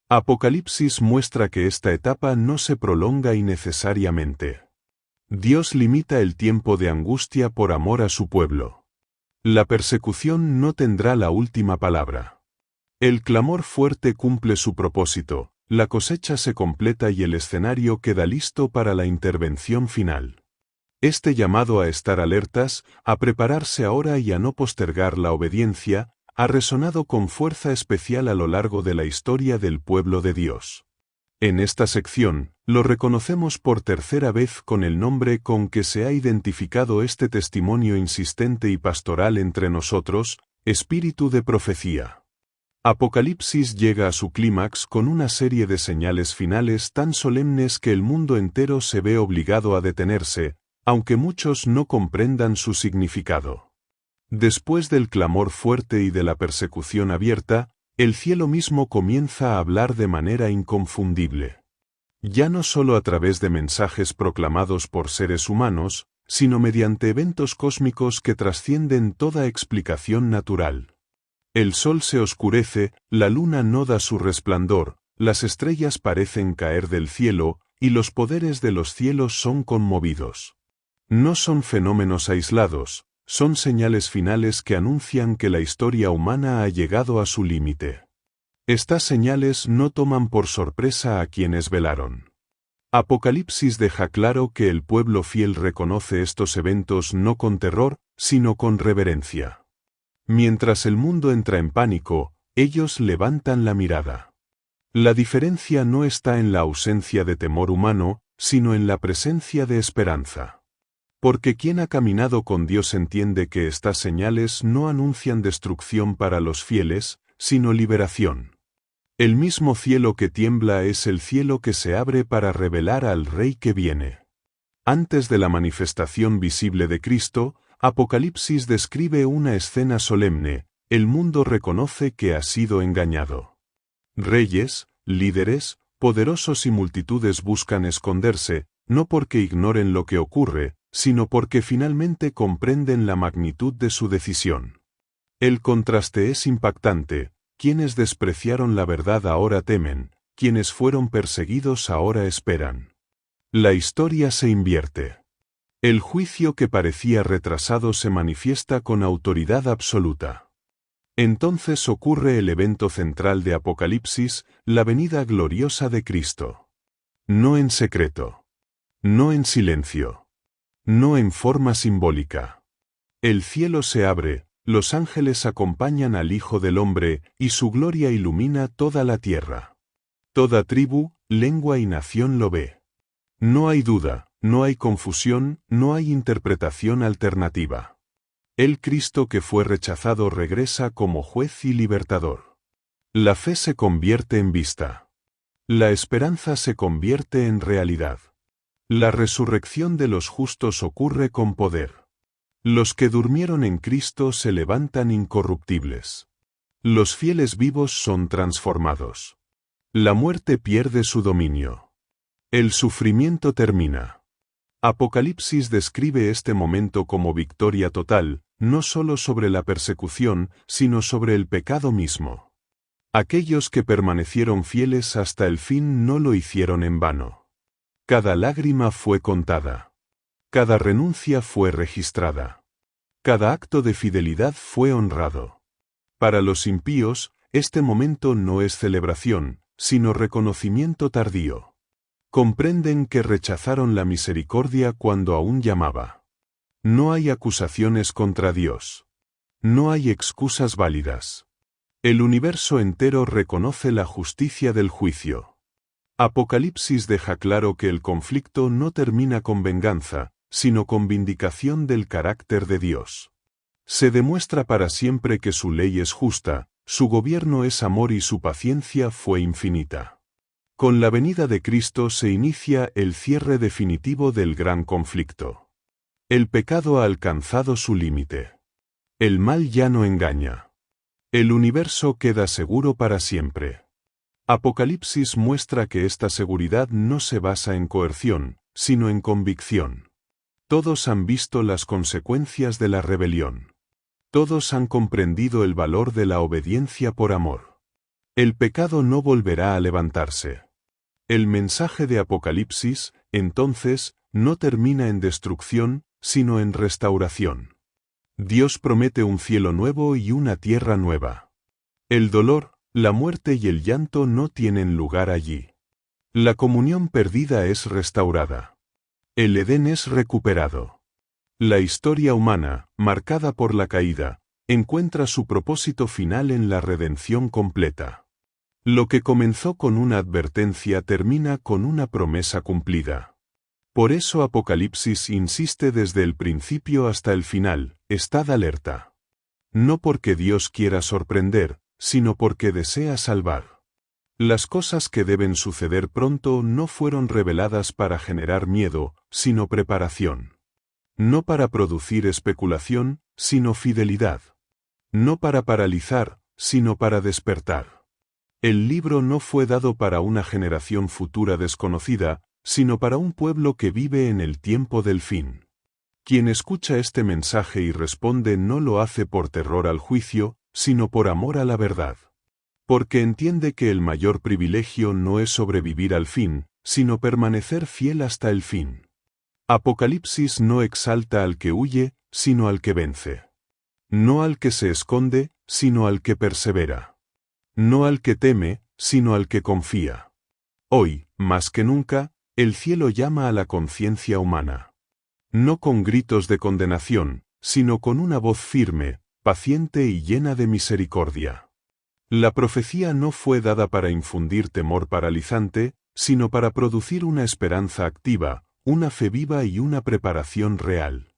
Apocalipsis muestra que esta etapa no se prolonga innecesariamente. Dios limita el tiempo de angustia por amor a su pueblo. La persecución no tendrá la última palabra. El clamor fuerte cumple su propósito. La cosecha se completa y el escenario queda listo para la intervención final. Este llamado a estar alertas, a prepararse ahora y a no postergar la obediencia, ha resonado con fuerza especial a lo largo de la historia del pueblo de Dios. En esta sección, lo reconocemos por tercera vez con el nombre con que se ha identificado este testimonio insistente y pastoral entre nosotros: espíritu de profecía. Apocalipsis llega a su clímax con una serie de señales finales tan solemnes que el mundo entero se ve obligado a detenerse, aunque muchos no comprendan su significado. Después del clamor fuerte y de la persecución abierta, el cielo mismo comienza a hablar de manera inconfundible. Ya no solo a través de mensajes proclamados por seres humanos, sino mediante eventos cósmicos que trascienden toda explicación natural. El sol se oscurece, la luna no da su resplandor, las estrellas parecen caer del cielo, y los poderes de los cielos son conmovidos. No son fenómenos aislados, son señales finales que anuncian que la historia humana ha llegado a su límite. Estas señales no toman por sorpresa a quienes velaron. Apocalipsis deja claro que el pueblo fiel reconoce estos eventos no con terror, sino con reverencia. Mientras el mundo entra en pánico, ellos levantan la mirada. La diferencia no está en la ausencia de temor humano, sino en la presencia de esperanza. Porque quien ha caminado con Dios entiende que estas señales no anuncian destrucción para los fieles, sino liberación. El mismo cielo que tiembla es el cielo que se abre para revelar al Rey que viene. Antes de la manifestación visible de Cristo, Apocalipsis describe una escena solemne: el mundo reconoce que ha sido engañado. Reyes, líderes, poderosos y multitudes buscan esconderse, no porque ignoren lo que ocurre, sino porque finalmente comprenden la magnitud de su decisión. El contraste es impactante: quienes despreciaron la verdad ahora temen, quienes fueron perseguidos ahora esperan. La historia se invierte. El juicio que parecía retrasado se manifiesta con autoridad absoluta. Entonces ocurre el evento central de Apocalipsis, la venida gloriosa de Cristo. No en secreto. No en silencio. No en forma simbólica. El cielo se abre, los ángeles acompañan al Hijo del Hombre, y su gloria ilumina toda la tierra. Toda tribu, lengua y nación lo ve. No hay duda. No hay confusión, no hay interpretación alternativa. El Cristo que fue rechazado regresa como juez y libertador. La fe se convierte en vista. La esperanza se convierte en realidad. La resurrección de los justos ocurre con poder. Los que durmieron en Cristo se levantan incorruptibles. Los fieles vivos son transformados. La muerte pierde su dominio. El sufrimiento termina. Apocalipsis describe este momento como victoria total, no solo sobre la persecución, sino sobre el pecado mismo. Aquellos que permanecieron fieles hasta el fin no lo hicieron en vano. Cada lágrima fue contada. Cada renuncia fue registrada. Cada acto de fidelidad fue honrado. Para los impíos, este momento no es celebración, sino reconocimiento tardío. Comprenden que rechazaron la misericordia cuando aún llamaba. No hay acusaciones contra Dios. No hay excusas válidas. El universo entero reconoce la justicia del juicio. Apocalipsis deja claro que el conflicto no termina con venganza, sino con vindicación del carácter de Dios. Se demuestra para siempre que su ley es justa, su gobierno es amor y su paciencia fue infinita. Con la venida de Cristo se inicia el cierre definitivo del gran conflicto. El pecado ha alcanzado su límite. El mal ya no engaña. El universo queda seguro para siempre. Apocalipsis muestra que esta seguridad no se basa en coerción, sino en convicción. Todos han visto las consecuencias de la rebelión. Todos han comprendido el valor de la obediencia por amor. El pecado no volverá a levantarse. El mensaje de Apocalipsis, entonces, no termina en destrucción, sino en restauración. Dios promete un cielo nuevo y una tierra nueva. El dolor, la muerte y el llanto no tienen lugar allí. La comunión perdida es restaurada. El Edén es recuperado. La historia humana, marcada por la caída, encuentra su propósito final en la redención completa. Lo que comenzó con una advertencia termina con una promesa cumplida. Por eso Apocalipsis insiste desde el principio hasta el final, estad alerta. No porque Dios quiera sorprender, sino porque desea salvar. Las cosas que deben suceder pronto no fueron reveladas para generar miedo, sino preparación. No para producir especulación, sino fidelidad. No para paralizar, sino para despertar. El libro no fue dado para una generación futura desconocida, sino para un pueblo que vive en el tiempo del fin. Quien escucha este mensaje y responde no lo hace por terror al juicio, sino por amor a la verdad. Porque entiende que el mayor privilegio no es sobrevivir al fin, sino permanecer fiel hasta el fin. Apocalipsis no exalta al que huye, sino al que vence. No al que se esconde, sino al que persevera. No al que teme, sino al que confía. Hoy, más que nunca, el cielo llama a la conciencia humana. No con gritos de condenación, sino con una voz firme, paciente y llena de misericordia. La profecía no fue dada para infundir temor paralizante, sino para producir una esperanza activa, una fe viva y una preparación real.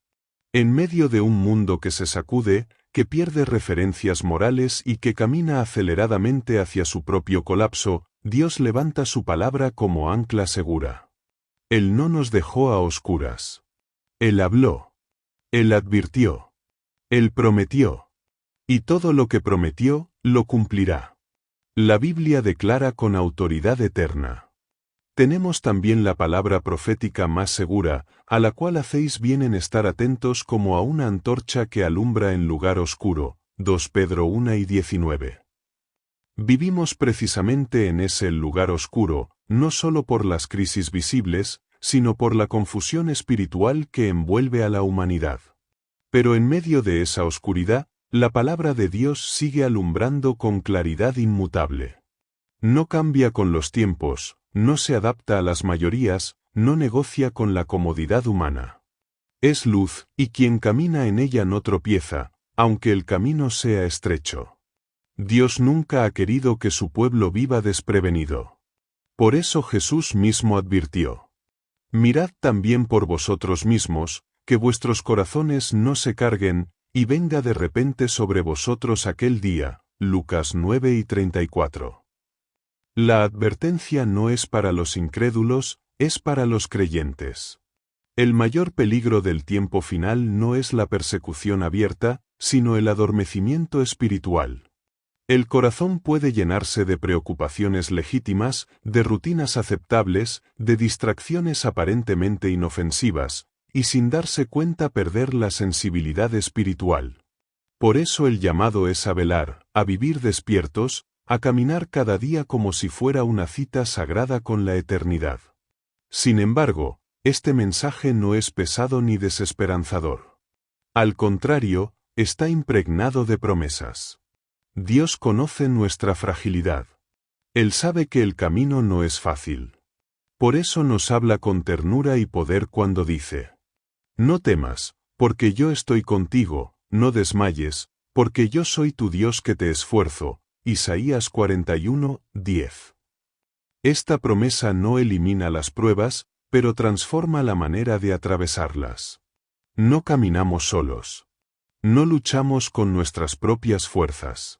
En medio de un mundo que se sacude, que pierde referencias morales y que camina aceleradamente hacia su propio colapso, Dios levanta su palabra como ancla segura. Él no nos dejó a oscuras. Él habló. Él advirtió. Él prometió. Y todo lo que prometió, lo cumplirá. La Biblia declara con autoridad eterna. Tenemos también la palabra profética más segura, a la cual hacéis bien en estar atentos como a una antorcha que alumbra en lugar oscuro. 2 Pedro 1:19. Vivimos precisamente en ese lugar oscuro, no solo por las crisis visibles, sino por la confusión espiritual que envuelve a la humanidad. Pero en medio de esa oscuridad, la palabra de Dios sigue alumbrando con claridad inmutable. No cambia con los tiempos, no se adapta a las mayorías, no negocia con la comodidad humana. Es luz, y quien camina en ella no tropieza, aunque el camino sea estrecho. Dios nunca ha querido que su pueblo viva desprevenido. Por eso Jesús mismo advirtió: mirad también por vosotros mismos, que vuestros corazones no se carguen, y venga de repente sobre vosotros aquel día. Lucas 9:34. La advertencia no es para los incrédulos, es para los creyentes. El mayor peligro del tiempo final no es la persecución abierta, sino el adormecimiento espiritual. El corazón puede llenarse de preocupaciones legítimas, de rutinas aceptables, de distracciones aparentemente inofensivas, y sin darse cuenta perder la sensibilidad espiritual. Por eso el llamado es a velar, a vivir despiertos, a caminar cada día como si fuera una cita sagrada con la eternidad. Sin embargo, este mensaje no es pesado ni desesperanzador. Al contrario, está impregnado de promesas. Dios conoce nuestra fragilidad. Él sabe que el camino no es fácil. Por eso nos habla con ternura y poder cuando dice: no temas, porque yo estoy contigo, no desmayes, porque yo soy tu Dios que te esfuerzo. Isaías 41:10. Esta promesa no elimina las pruebas, pero transforma la manera de atravesarlas. No caminamos solos. No luchamos con nuestras propias fuerzas.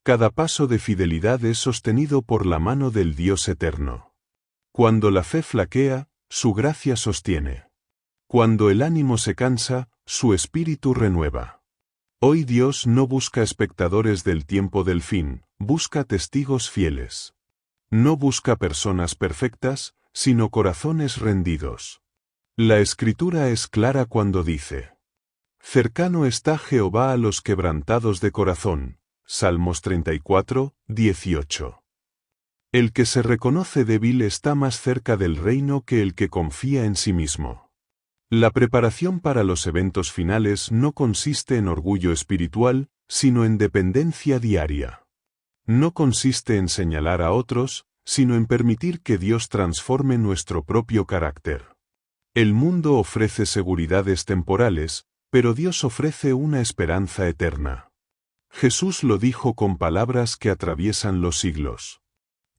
Cada paso de fidelidad es sostenido por la mano del Dios eterno. Cuando la fe flaquea, su gracia sostiene. Cuando el ánimo se cansa, su espíritu renueva. Hoy Dios no busca espectadores del tiempo del fin, busca testigos fieles. No busca personas perfectas, sino corazones rendidos. La Escritura es clara cuando dice: cercano está Jehová a los quebrantados de corazón. Salmos 34:18. El que se reconoce débil está más cerca del reino que el que confía en sí mismo. La preparación para los eventos finales no consiste en orgullo espiritual, sino en dependencia diaria. No consiste en señalar a otros, sino en permitir que Dios transforme nuestro propio carácter. El mundo ofrece seguridades temporales, pero Dios ofrece una esperanza eterna. Jesús lo dijo con palabras que atraviesan los siglos.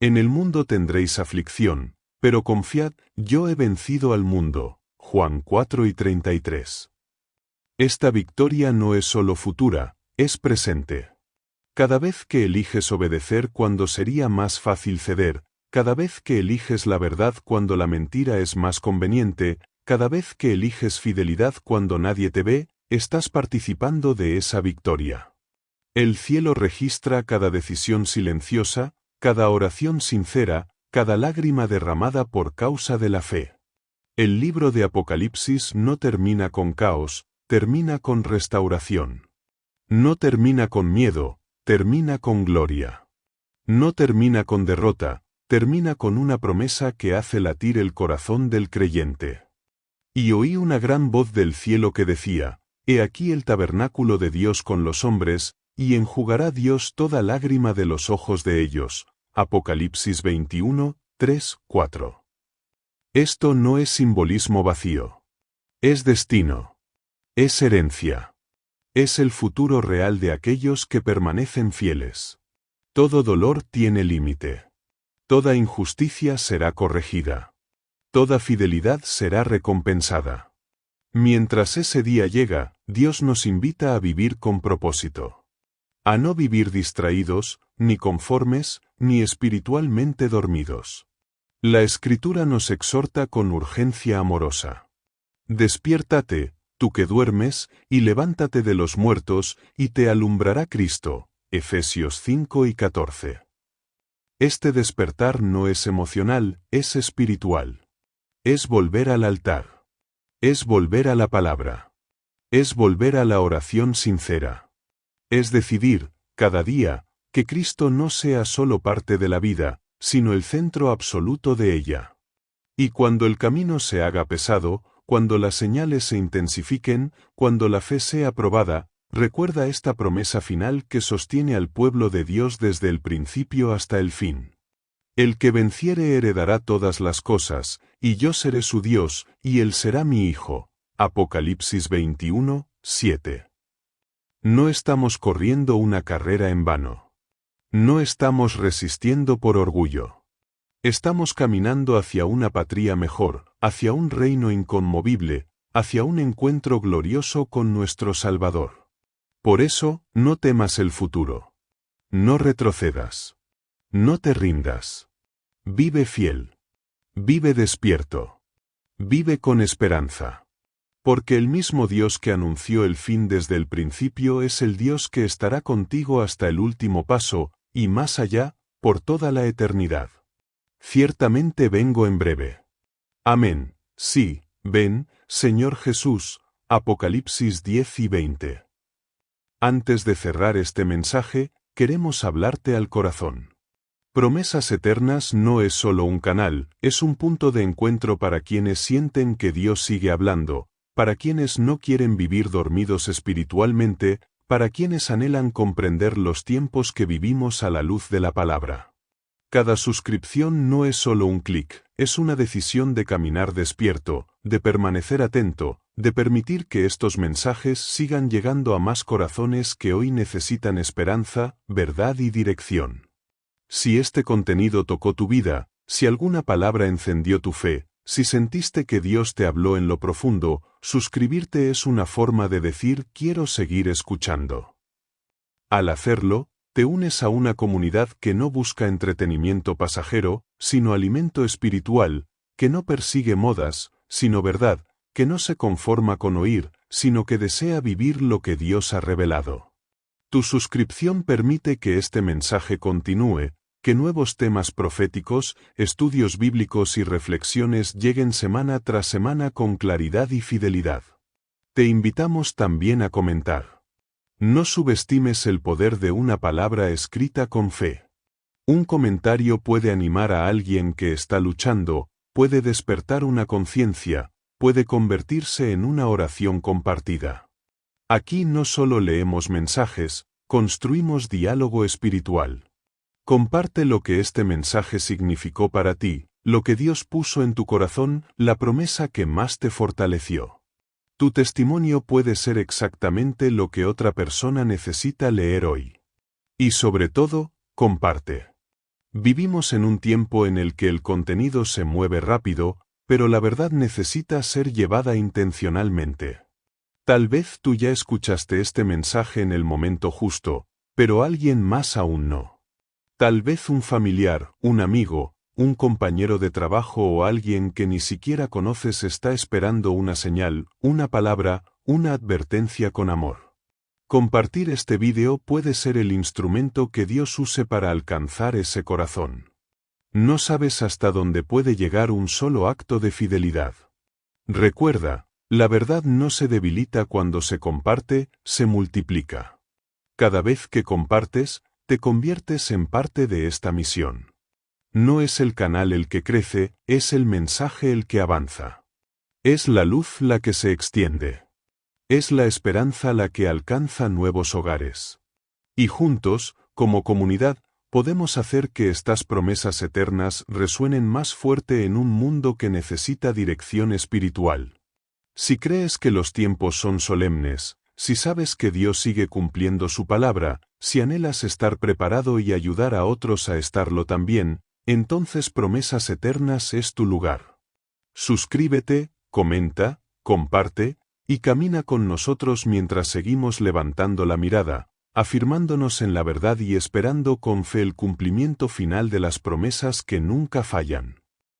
En el mundo tendréis aflicción, pero confiad, yo he vencido al mundo. Juan 4:33. Esta victoria no es solo futura, es presente. Cada vez que eliges obedecer cuando sería más fácil ceder, cada vez que eliges la verdad cuando la mentira es más conveniente, cada vez que eliges fidelidad cuando nadie te ve, estás participando de esa victoria. El cielo registra cada decisión silenciosa, cada oración sincera, cada lágrima derramada por causa de la fe. El libro de Apocalipsis no termina con caos, termina con restauración. No termina con miedo, termina con gloria. No termina con derrota, termina con una promesa que hace latir el corazón del creyente. Y oí una gran voz del cielo que decía: he aquí el tabernáculo de Dios con los hombres, y enjugará Dios toda lágrima de los ojos de ellos. Apocalipsis 21:3-4. Esto no es simbolismo vacío. Es destino. Es herencia. Es el futuro real de aquellos que permanecen fieles. Todo dolor tiene límite. Toda injusticia será corregida. Toda fidelidad será recompensada. Mientras ese día llega, Dios nos invita a vivir con propósito. A no vivir distraídos, ni conformes, ni espiritualmente dormidos. La Escritura nos exhorta con urgencia amorosa. Despiértate, tú que duermes, y levántate de los muertos, y te alumbrará Cristo. Efesios 5:14. Este despertar no es emocional, es espiritual. Es volver al altar. Es volver a la palabra. Es volver a la oración sincera. Es decidir, cada día, que Cristo no sea solo parte de la vida, sino el centro absoluto de ella. Y cuando el camino se haga pesado, cuando las señales se intensifiquen, cuando la fe sea probada, recuerda esta promesa final que sostiene al pueblo de Dios desde el principio hasta el fin. El que venciere heredará todas las cosas, y yo seré su Dios, y él será mi hijo. Apocalipsis 21:7. No estamos corriendo una carrera en vano. No estamos resistiendo por orgullo. Estamos caminando hacia una patria mejor, hacia un reino inconmovible, hacia un encuentro glorioso con nuestro Salvador. Por eso, no temas el futuro. No retrocedas. No te rindas. Vive fiel. Vive despierto. Vive con esperanza. Porque el mismo Dios que anunció el fin desde el principio es el Dios que estará contigo hasta el último paso, y más allá, por toda la eternidad. Ciertamente vengo en breve. Amén. Sí, ven, Señor Jesús. Apocalipsis 10 y 20. Antes de cerrar este mensaje, queremos hablarte al corazón. Promesas Eternas no es solo un canal, es un punto de encuentro para quienes sienten que Dios sigue hablando, para quienes no quieren vivir dormidos espiritualmente, para quienes anhelan comprender los tiempos que vivimos a la luz de la palabra. Cada suscripción no es solo un clic, es una decisión de caminar despierto, de permanecer atento, de permitir que estos mensajes sigan llegando a más corazones que hoy necesitan esperanza, verdad y dirección. Si este contenido tocó tu vida, si alguna palabra encendió tu fe, si sentiste que Dios te habló en lo profundo, suscribirte es una forma de decir quiero seguir escuchando. Al hacerlo, te unes a una comunidad que no busca entretenimiento pasajero, sino alimento espiritual, que no persigue modas, sino verdad, que no se conforma con oír, sino que desea vivir lo que Dios ha revelado. Tu suscripción permite que este mensaje continúe, que nuevos temas proféticos, estudios bíblicos y reflexiones lleguen semana tras semana con claridad y fidelidad. Te invitamos también a comentar. No subestimes el poder de una palabra escrita con fe. Un comentario puede animar a alguien que está luchando, puede despertar una conciencia, puede convertirse en una oración compartida. Aquí no solo leemos mensajes, construimos diálogo espiritual. Comparte lo que este mensaje significó para ti, lo que Dios puso en tu corazón, la promesa que más te fortaleció. Tu testimonio puede ser exactamente lo que otra persona necesita leer hoy. Y sobre todo, comparte. Vivimos en un tiempo en el que el contenido se mueve rápido, pero la verdad necesita ser llevada intencionalmente. Tal vez tú ya escuchaste este mensaje en el momento justo, pero alguien más aún no. Tal vez un familiar, un amigo, un compañero de trabajo o alguien que ni siquiera conoces está esperando una señal, una palabra, una advertencia con amor. Compartir este vídeo puede ser el instrumento que Dios use para alcanzar ese corazón. No sabes hasta dónde puede llegar un solo acto de fidelidad. Recuerda, la verdad no se debilita cuando se comparte, se multiplica. Cada vez que compartes, te conviertes en parte de esta misión. No es el canal el que crece, es el mensaje el que avanza. Es la luz la que se extiende. Es la esperanza la que alcanza nuevos hogares. Y juntos, como comunidad, podemos hacer que estas promesas eternas resuenen más fuerte en un mundo que necesita dirección espiritual. Si crees que los tiempos son solemnes, si sabes que Dios sigue cumpliendo su palabra, si anhelas estar preparado y ayudar a otros a estarlo también, entonces Promesas Eternas es tu lugar. Suscríbete, comenta, comparte, y camina con nosotros mientras seguimos levantando la mirada, afirmándonos en la verdad y esperando con fe el cumplimiento final de las promesas que nunca fallan.